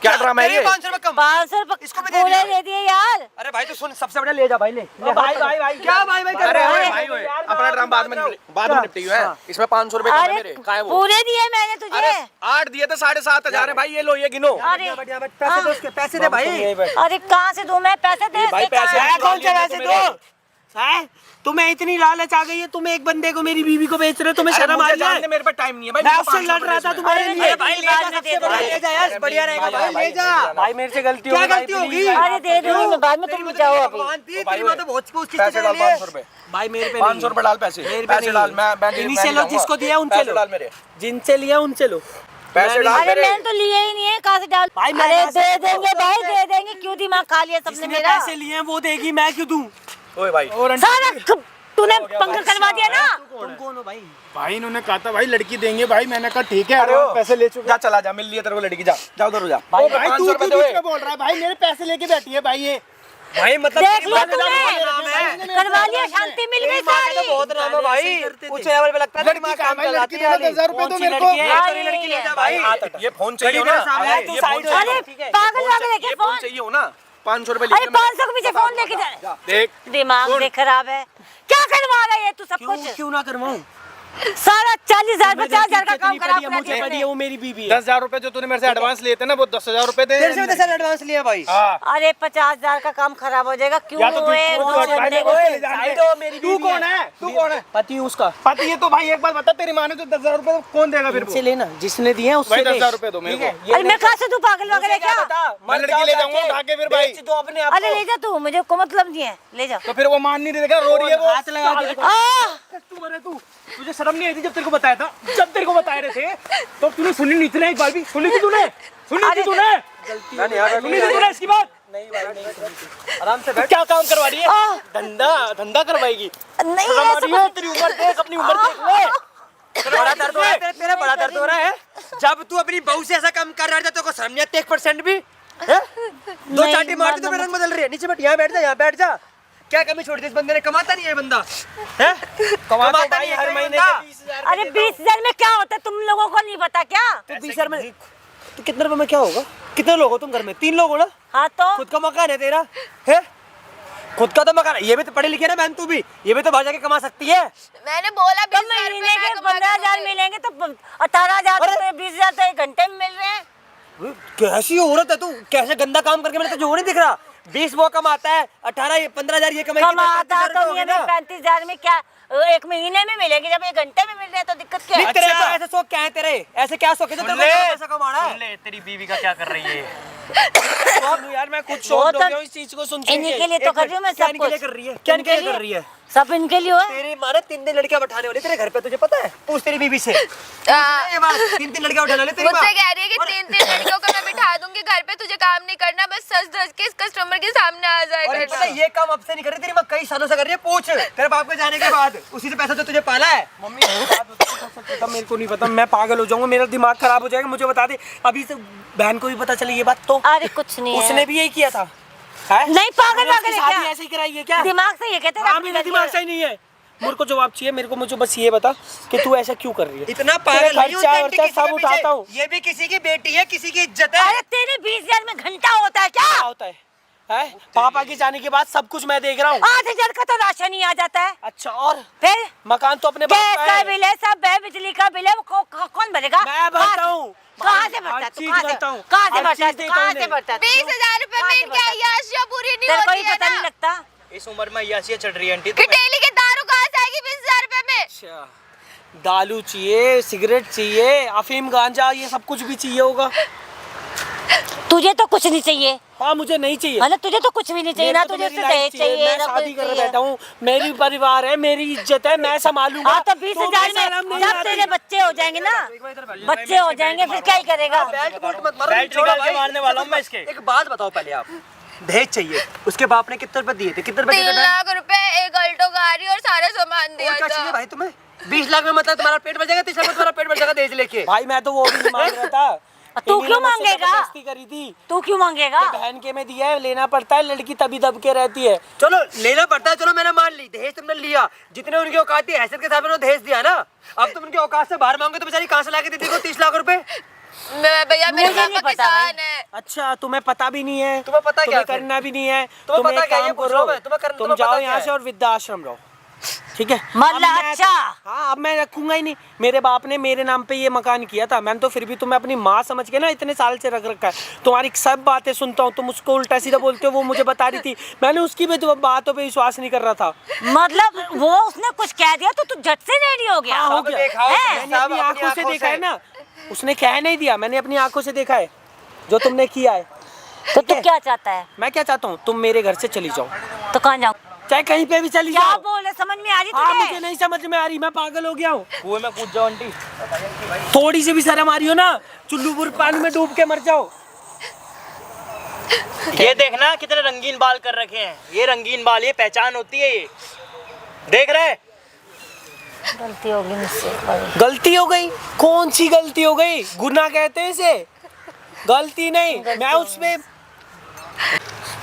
क्या ड्रामा है ये? 500 रुपए कम। 500 इसको भी दे पूरे दिया। दे दिए यार। अरे भाई तो सुन, सबसे बढ़िया ले जा भाई, ले भाई भाई भाई क्या भाई भाई कर अरे रहा अरे है? भाई ओए, अपना ड्रामा बाद में निपटी है। इसमें 500 रुपए कम है मेरे। कहाँ है वो? पूरे दिए मैंने तुझे। अरे 8 दिए थे, 7,500 है भाई, ये लो ये गिनो। अरे बढ़िया, पैसे दो उसके, पैसे दे भाई। अरे कहाँ से दूं मैं पैसे? दे भाई इसके पैसे कहाँ? हैं, कौन से पैसे दो? हैं? तुम्हें इतनी लालच आ गई है, तुम एक बंदे को मेरी बीवी को बेच रहे हो, तुम्हें अरे शर्म आ मुझे रही है? जानने, मेरे पास टाइम नहीं है भाई। मैं मुझे उससे 500 लड़ रहा था इसमें। तुम्हारे अरे लिए। नहीं, भाई ले बाद जा, में सबसे दे बढ़िया दूंगी। ले जा यार, बढ़िया रहेगा भाई, ले जा। भाई मेरे से गलती क्या हो गई, गलती भाई, होगी? please। अरे दे दूंगी मैं, बाद में तुम जाओ अभी। भगवान थी, भाई तेरी माँ तो बहुत कुछ चीज़ पैसे डाल, 500 रुपए। भाई मेरे पे 500 रुपए डाल पैसे। पैसे डाल, मैं इन्हीं से लो, जिसको दिया उनसे पैसे लो। डाल मेरे। जिनसे लिया उनसे लो। पैसे डाल अरे मेरे। मैंने तो लिए ही नहीं है, कहाँ से डाल? भाई मैं अरे कहाँ से दे दूं? देंगे भाई, दे देंगे। क्यों दिमाग खा लिया सबने जिसने मेरा? पैसे लिए हैं वो देगी, मैं क्यों दूं? ओए भाई सारा तूने पंगा करवा दिया ना। तुम कौन हो भाई? भाई इन्होंने कहा था भाई लड़की देंगे भाई, मैंने कहा ठीक है, अरे ओ, पैसे ले चुके। जा, चला जा, मिल लिया तेरे को लड़की, जा जा उधर हो जा। भाई 500 रुपए तू दे। बीच में बोल रहा है भाई, मेरे पैसे लेके बैठी है भाई ये। भाई मतलब देख तेरी लिया माँ का नाम है। तूने, करवा लिया, शांति मिल गई तेरी माँ का तो सारी। बहुत नाम है भाई, ऊंचे लेवल पे लगता है तेरी माँ लड़की काम भाई, चलाती लड़की है। देना 10,000 रुपए कौन दो सी मेरे को। लड़की है? हाँ, तेरी लड़की ले जा भाई भाई। ये फोन चाहिए हो मेरे ना? सामने है, तू ये साइड फोन हो। अरे ठीक है। पागल वागल है क्या? ये फोन फोन? चाहिए हो ना? 500 रुपए अरे लेके 500 के पीछे फोन लेके जा। देख दिमाग देख खराब है क्या? करवा रहा है ये तू सब क्यों कुछ? क्यों ना करवाऊं? सारा 40,000 50,000 का काम खराब कर मुझे दिया पड़ी है, तूने। वो मेरी बीवी है। 10,000 रुपए जो तूने मेरे से एडवांस लिए थे ना, वो 10,000 रुपए दे। तेरे से भी 10,000 एडवांस लिया भाई। हाँ अरे 50,000 का काम खराब हो जाएगा। क्यों या तो तू- है? तू- वो तू- छोड़ने को? ओए, जान साइड दे। हो, मेरी तू बीवी कौन है? तू कौन है? पति हूँ उसका। पति है तो भाई एक बात बता, तेरी माँ ने जो 10,000 रुपए कौन देगा फिर? इनसे लेना, जिसने दिए हैं उससे भाई ले। 10,000 रुपए दो मेरे ठीक है, को। ये अरे मैं कहाँ से तू पागल वगैरह है क्या? मैं लड़की ले जाऊंगा उठा के फिर भाई। बेच दो अपने आप अरे ले जा तू, मुझे को मतलब नहीं है, ले जा। तो फिर वो मान नहीं देगा, रो रही है वो। हाथ लगा के तू मरे तू, तुझे शर्म नहीं आई थी जब तेरे को बताया था? जब तेरे को बता रहे थे तो तूने सुनी नहीं थी ना? एक बार भी सुनी थी तूने? सुनी थी तूने? सुनी थी तूने इसकी बात? नहीं भाई नहीं, आराम से बैठ। क्या काम करवा रही है? धंधा करवाएगी। नहीं शर्म आ ऐसा रही है? तेरी उम्र देख, अपनी उम्र देख ले। बड़ा दर्द हो रहा है तेरा बड़ा दर्द हो रहा है। जब तू अपनी बहू से ऐसा काम कर रहा था तो को शर्म नहीं आती 1% भी हैं? दो नहीं, चाटी मारती तो मतलब- मेरा रंग बदल रही है। नीचे बैठ, यहाँ बैठ जा, यहाँ बैठ जा। क्या कमी छोड़ दी इस बंदे ने? कमाता नहीं है ये बंदा हैं? कमाता नहीं भाई है हर ये महीने बंदा। के 20,000 अरे 20,000 में क्या होता है तुम लोगों को नहीं पता क्या? तो 20,000 में तो कितने रुपए में क्या होगा? कितने लोग हो तुम घर में? 3 लोग हो ना? हाँ तो खुद का मकान है तेरा है? खुद का तो मकान है। ये भी तो पढ़ी लिखी है ना बहन, तू भी ये भी तो बाहर जाके कमा सकती है। मैंने बोला तो 20,000 महीने के रुपए मैं 15,000 मिलेंगे तो 18,000 अरे! तो 20,000 तो 1 घंटे में मिल रहे हैं। कैसी औरत है तू? कैसे गंदा काम करके मैंने तुझे वो नहीं दिख रहा? 20 वो कमाता है, 15,000 ये कमाई कमाता तो नहीं है 35,000 में क्या 1 महीने में मिलेगी, जब 1 घंटे में मिल रहे हैं तो दिक्कत क्या है? तेरे तो ऐसे शौक क्या है तेरे? ऐसे क्या शौक है जो तेरे को पैसा कमाना है? ले तेरी बीवी का क्या कर रही है? सुनो यार, मैं खुद वो शौक तो हो गया हूँ इस चीज को सुन इन्हीं के लिए तो कर रही हूँ मैं क्या सब इनके लिए कुछ। कर रही है? क्या इनके लिए कर रही है? सब इनके लिए हुआ है। तेरी माँ ने 3 दिन लड़कियां बैठाने वाली तेरे घर पे, तुझे पता है? पूछ तेरी बीवी से। ये बात 3 लड़कियां उठाने वाली तेरी माँ। मुझसे कह रही है कि 3 लड़कियों को मैं बिठा दूंगी घर पे, तुझे काम नहीं करना, बस सच धज के इस कस्टमर के सामने आ जाए और पता करना। है ये काम अब से नहीं कर रही तेरी माँ, कई सालों से कर रही है। पूछ तेरे बाप के जाने के बाद उसी से पैसा जो तुझे पाला है। मम्मी तब मेरे को नहीं पता, मैं पागल हो जाऊंगा, मेरा दिमाग खराब हो जाएगा। मुझे बता दे, अभी से बहन को भी पता चली ये बात तो अरे कुछ नहीं उसने है। भी यही किया था है? नहीं पागल उसने पागल उसकी है शादी क्या? ऐसे ही कराई है क्या? दिमाग से ये कहते हैं हाँ अपनी मेरा लड़की दिमाग है। सही नहीं है। मेरे को जवाब चाहिए, मेरे को मुझे बस ये बता कि तू ऐसा क्यों कर रही है? इतना तेरा पागल नहीं हूँ, खर्चा तेरे वर्चा किसी सब के पीछे। उठाता हूँ। ये भी किसी की बेटी है, किसी की इज्जत है। अरे तेरे 20,000 में घंटा होता है क्या? क्या होता है? पापा के जाने के बाद सब कुछ मैं देख रहा हूँ। 8,000 का तो राशन ही आ जाता है। अच्छा, और फिर मकान तो अपने बाप गैस का का है। बिल है, सब है, बिजली का बिल है, वो कौन भरेगा? मैं भरता हूँ। कहाँ से भरता हर है तू? चीज कहाँ से भरता हूँ। कहाँ से हर भरता है चीज तू? देता कहाँ हूँ से मैं। भरता है तू? 20,000 रुपए में इनकी अय्याशियाँ पूरी नहीं तेरे को होती ही है पता नहीं ना। लगता। इस उम्र में यासिया चढ़ रही है आंटी कि डेली के दारू कहाँ से आएगी 20,000 रुपए में? अच्छा, दारू चाहिए, सिगरेट चाहिए, अफीम गांजा, ये सब कुछ भी चाहिए होगा। तुझे तो कुछ नहीं चाहिए, हाँ मुझे नहीं चाहिए। मतलब तुझे तो कुछ भी नहीं चाहिए ना, मेरे को तो तुझे मेरी उससे लाइफ दहेज चाहिए मैं ना शादी कुछ कर चाहिए। बैठा हूँ, मेरी परिवार है, मेरी इज्जत है, मैं संभालूंगा। हाँ तो 20,000 में जब तेरे बच्चे हो जाएंगे ना, बच्चे हो जाएंगे फिर क्या ही करेगा? बैट बूट मत मारो, बैट छोड़ो निकाल के भाई। मारने वाला हूँ मैं इसके। एक बात बताओ पहले आप, दहेज चाहिए, उसके बाप ने कितने रुपए दिए थे? कितने रुपए दिए 3 थे? लाख रुपए, एक अल्टो गाड़ी और सारा सामान और दिया क्या चाहिए था। भाई तुम्हें? 20 लाख में मतलब तुम्हारा पेट भर जाएगा, 30 लाख में तुम्हारा पेट भर जाएगा दहेज लेके। भाई मैं तो वो भी नहीं मांग रहा था। तू इन्हीं क्यों ने मुझसे मांगेगा? जबरदस्ती करी थी। तू क्यों मांगेगा? बहन के में दिया है, लेना पड़ता है, लड़की तभी दब के रहती है। चलो लेना पड़ता है, चलो मैंने मान ली, दहेज तुमने लिया, जितने उनकी औकात थी हैसियत के हिसाब से उन्होंने दहेज दिया ना। अब तुम उनकी औकात से बाहर मांगे तो बेचारी कहाँ से लाके दे देगी 30 लाख रुपए? भैया मेरे मुझे नहीं पापा पता भाई। किसान है। अच्छा, तुम्हें पता भी नहीं है? तुम्हें पता क्या फिर? करना भी नहीं है? तुम्हें तुम पता एक क्या है? ये काम पूछ रहा हूँ करो, मैं, तुम्हें तुम पता जाओ क्या यहाँ है? से और वृद्धाश्रम रहो, ठीक है? मतलब अब मैं अच्छा। हाँ, अब मैं रखूंगा ही नहीं। मेरे बाप ने मेरे नाम पे ये मकान किया था, मैंने तो फिर भी तुम्हें अपनी माँ समझ के ना इतने साल से रख रखा है। तुम्हारी सब बातें सुनता हूँ, तुम उसको उल्टा सीधा बोलते हो, वो मुझे बता रही थी, मैंने उसकी भी तो बातों पे विश्वास नहीं कर रहा था। मतलब वो उसने कुछ कह दिया तो तू झट से रेडी हो गया? हाँ, हो सब गया। देखा हो है? तुमने, मैंने सब अपनी आंखों से आंखों देखा है ना, उसने कह नहीं दिया, मैंने अपनी आंखों से देखा है जो तुमने किया है। तो तू क्या चाहता है? मैं क्या चाहता हूँ, तुम मेरे घर से चली जाओ, तो कहाँ जाऊँ? चाहे कहीं पे भी चली क्या जाओ। बोले समझ में आ रही हाँ, मुझे तुझे? नहीं समझ में आ रही, मैं पागल हो गया हूँ। कुएं में कूद जाओ आंटी। थोड़ी सी भी शर्म आ रही हो ना, चुल्लू पानी में डूब के मर जाओ। ये देखना कितने रंगीन बाल कर रखे हैं, ये रंगीन बाल, ये पहचान होती है। ये देख रहे? गलती होगी मुझसे बड़ी। गलती हो गई? कौन सी गलती हो गई? गुनाह कहते हैं इसे, गलती नहीं। मैं उसमें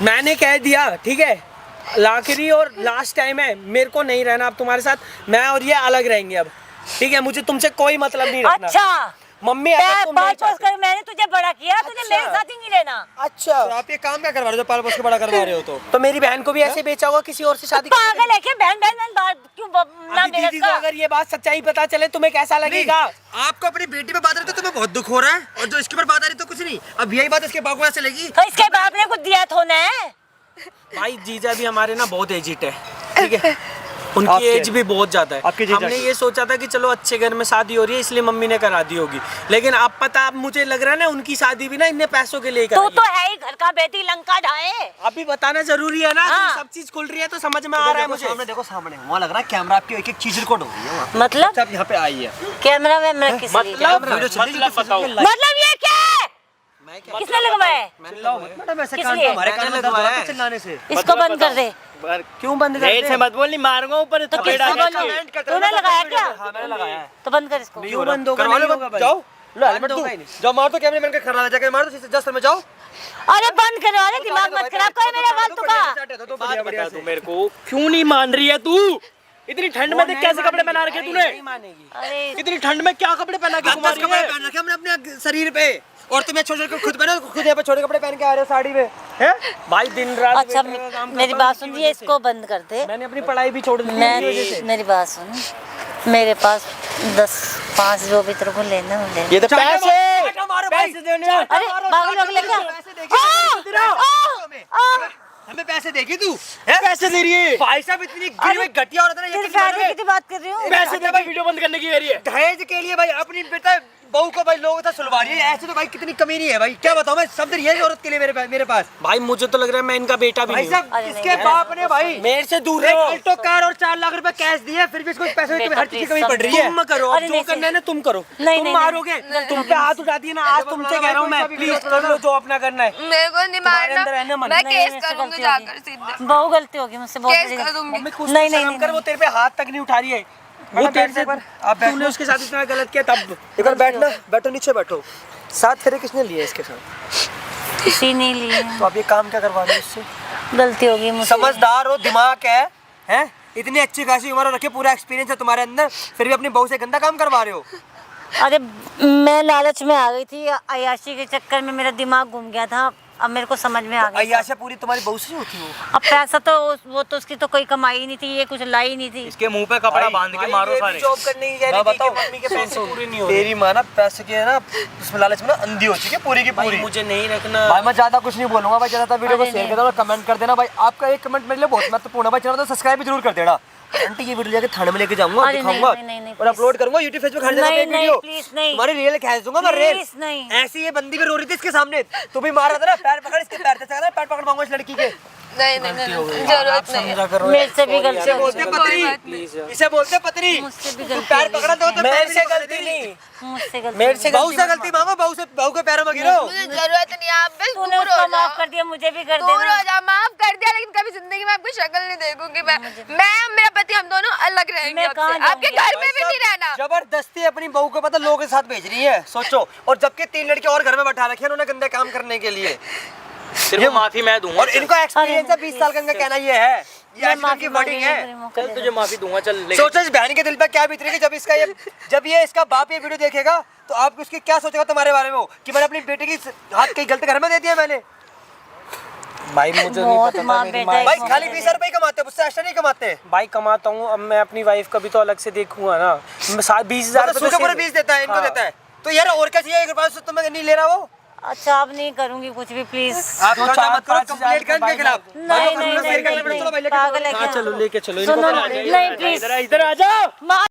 मैंने कह दिया, ठीक है, आखिरी और लास्ट टाइम है, मेरे को नहीं रहना अब तुम्हारे साथ, मैं और ये अलग रहेंगे अब, ठीक है? मुझे तुमसे कोई मतलब नहीं रखना। अच्छा मम्मी अगर तुम नहीं पाल पोस चाहते- कर मैंने तुझे बड़ा किया, तुझे अच्छा। मेरे साथ ही नहीं रहना। अच्छा, तो आप ये काम क्या करवा रहे हो जो पाल पोस के बड़ा करवा रहे हो? तो तो मेरी बहन को भी ऐसे बेचा होगा किसी और से शादी करके? पागल है क्या? बहन बहन बहन बात क्यों ना अभी मेरे दीदी को का? अगर ये बात सच्चाई पता चले तुम्हें कैसा लगेगा? आपको अपनी बेटी पे बात आ रही तो तुम्हें बहुत दुख हो रहा है, और जो इसके ऊपर बात आ रही तो कुछ नहीं। अब यही बात इसके बाप को ऐसे लगी। तो इसके बाप ने कुछ दिया तो ना है? भाई जीजा भी हमारे ना बहुत एजिट है, ठीक है? उनकी आपके? एज भी बहुत ज्यादा है। आपके जीजा हमने की? ये सोचा था कि चलो अच्छे घर में शादी हो रही है इसलिए मम्मी ने करा दी होगी, लेकिन अब पता, अब मुझे लग रहा है ना उनकी शादी भी ना इतने पैसों के लिए तू कराई तो है। है ही घर का बेटी लंका ढाए। अभी बताना जरूरी है ना, हाँ। सब चीज खुल रही है तो समझ में आ रहा है मुझे। सामने देखो, सामने वहाँ लग रहा है कैमरा आपकी एक एक चीज रिकॉर्ड हो रही है वहाँ। मतलब अच्छा, आप यहाँ पे आई है। कैमरा में मैं किस लिए जाऊँ? मतलब बताओ। मतलब ये क्या है? मैं क्या किसने लगवाया है? मैडम ऐसे किस कान लिए? पे हमारे कान में दर्द हो रहा है मैंने चिल्लाने से। इसको बंद कर दे। क्यों बंद कर देर दे? से मत बोल, नहीं मारूंगा ऊपर तो थप्पड़ किसको डाल के। बोलूं? तूने लगाया क्या? हाँ मैंने लगाया है। तो बंद कर इसको। क्यों बंद होगा? करवा लो, नहीं होगा भाई। जाओ लो हेलमेट दो जाओ मार दो कैमरे मैन का खराब जाके मार दो जस्ट में जाओ अरे बंद करो, अरे दिमाग मत खराब करो मेरा फालतू का। तो बढ़िया बढ़िया तू मेरे को क्यों नहीं मान रही है तू? इतनी ठंड में देख कैसे कपड़े पहना रखे तूने? नहीं मानेगी। अरे इतनी ठंड में क्या कपड़े पहना के घुमा रही कपड़े है? पहन रखे हमने अपने शरीर पे और तुम्हें छोटे छोटे खुद पहने खुद यहाँ पे छोटे कपड़े पहन के आ रहे हो साड़ी में हैं? भाई दिन रात अच्छा वेटर का काम मेरी करता हूँ बात सुनिए, इसको बंद कर दे। मैंने अपनी पढ़ाई भी छोड़ दी मैं इसकी वजह से। मेरी बात सुन, मेरे पास 10-5 जो भी तेरे को लेना है ले। ये तो पैसे पैसे देने हैं। अरे पागल हो गया क्या? हमें पैसे देगी तू पैसे दे रही है। भाई साहब इतनी गिरी हुई घटिया औरत है तेरे फायदे की तो बात कर रही हूँ। पैसे दे भाई, वीडियो बंद करने की कह रही है। दहेज के लिए भाई अपनी बेटा बहू को भाई लोग सुलवा रही है ऐसे तो भाई कितनी कमी नहीं है भाई क्या बताऊं मैं सब ये औरत के लिए मेरे पास भाई मुझे तो लग रहा है मैं इनका बेटा भी भाई नहीं साहब अरे इसके नहीं, बाप ने भाई मेरे से दूर एक रहो। अल्टो कार और 4 लाख रुपए कैश दिए फिर भी इसको पैसे की हर चीज की कमी पड़ रही है तुम मत करो, अब अरे जो नहीं, करना है ना तुम करो। नहीं, तुम नहीं, मारोगे तुम पे हाथ उठाती है ना, आज तुमसे कह रहा हूँ मैं, प्लीज कर लो जो अपना करना है। मेरे को नहीं तुम्हारे अंदर है ना मारना, मन। मैं नहीं, केस मेरे से करूंगी गलती होगी। जाकर सीधे बहुत गलती होगी मुझसे, बहुत केस बड़ी कर गलती। दूंगी। मम्मी कुछ नहीं, तो नहीं, शर्म कर, नहीं। वो तेरे पे हाथ तक नहीं उठा रही है। वो मैडम, तेरे बैठ से एक बार, आप बैठो। तूने उसके साथ इतना गलत किया तब। एक बार बैठना बैठो नीचे बैठो 7 फेरे किसने लिए इसके साथ किसी नहीं लिए, तो आप ये काम क्या करवा रहे हो इससे गलती होगी मुझसे। समझदार हो दिमाग है हैं इतनी अच्छी खासी उम्र रखे पूरा एक्सपीरियंस है तुम्हारे अंदर फिर भी अपनी बहू से गंदा काम करवा रहे हो अरे मैं लालच में आ गई थी, अय्याशी के चक्कर में मेरा दिमाग घूम गया था। अब मेरे को समझ में आ गया। अय्याशा पूरी तुम्हारी बहू से होती हो अब पैसा तो वो तो उसकी तो कोई कमाई ही नहीं थी, ये कुछ लाई नहीं थी। इसके मुंह पे कपड़ा बांध के मारो सारे। जॉब करने की कह मैं रही थी कि बताऊं? मम्मी के पैसे पूरे नहीं हो रहे। तेरी माँ ना पैसे के ना उसमें लालच में ना अंधी हो चुकी है पूरी की भाई पूरी मुझे नहीं रखना। भाई मैं ज्यादा कुछ नहीं बोलूंगा भाई ज्यादा वीडियो को अरे शेयर नहीं। कर देना और कमेंट कर देना भाई आपका एक कमेंट मेरे लिए बहुत महत्वपूर्ण है भाई चैनल तो सब्सक्राइब भी जरूर कर देना आंटी ये वीडियो जाके थाने में लेके जाऊंगा अरे नहीं, दिखाऊंगा नहीं, नहीं, और अपलोड करूंगा यूट्यूब फेसबुक हर जगह पे नहीं, एक वीडियो प्लीज नहीं। तुम्हारी रियल खींच दूंगा मैं रियल प्लीज नहीं। ऐसी ये बंदी भी रो रही थी इसके सामने तू भी मार रहा था ना पैर पकड़ इसके पैर से पैर पकड़ मांगो इस लड़की के नहीं जरूरत नहीं है। समझा करो मेरे से भी गलती हो बोलते गई, पतरी इसे बोलते पतरी मुझसे भी तू गलती पैर हो गई। पकड़ा दो तो मेरे पैर से भी पकड़ गलती दी। नहीं, मुझसे गलती मेरे हो से गई। बहू से गलती मांगो बहू के पैरों में गिरो मुझे जरूरत नहीं है, आप बस तूने दूर उसको हो माफ जाओ कर दिया, मुझे भी कर दूर देना। हो जाओ माफ कर दिया लेकिन कभी जिंदगी में आपकी शक्ल नहीं देखूंगी मैं और मेरा पति हम दोनों अलग रहेंगे मैं आपसे। कहाँ आपके जाऊंगी? घर में भी नहीं रहना। जबरदस्ती अपनी बहू को पता लोगों के साथ भेज रही है सोचो और जबकि 3 लड़के और घर में बैठा रखे हैं उन्होंने गंदे काम करने के लिए सिर्फ माफी मैं दूंगा। और इनको एक्सपीरियंस है 20 साल का इनका कहना ये है ये मैं आशीर्वाद माफी की मांगने वर्डिंग के है लिए मौका चल दे तुझे माफी दूंगा, चल ले। सोचो इस बहन के दिल पे क्या बीत रही है जब ये इसका बाप ये वीडियो देखेगा तो आप उसकी क्या सोचेगा तुम्हारे बारे में वो कि मैंने अपनी बेटी की हाथ कहीं गलत घर में दे दिया मैंने भाई मुझे नहीं बहुत पता था माँ मेरी बेटा माँ एक भाई मौका खाली दे 20 रुपए ही कमाते उससे एक्स्ट्रा नहीं कमाते भाई कमाता हूँ, अब मैं अपनी वाइफ का भी तो अलग से देखूंगा ना। 20,000 मतलब सूखे पूरे 20 देता है इनको देता है तो यार और क्या चाहिए 1 रुपया से तुम्हें नहीं ले रहा वो अच्छा अब नहीं करूंगी कुछ भी, प्लीज। आप तो खर्चा मत करो 4-5 कंप्लीट कर इनके खिलाफ नहीं नहीं नहीं नहीं, चलो भाई लेके पागल है क्या? चलो लेके चलो सुनो इनको। नहीं प्लीज इधर आ जा। मार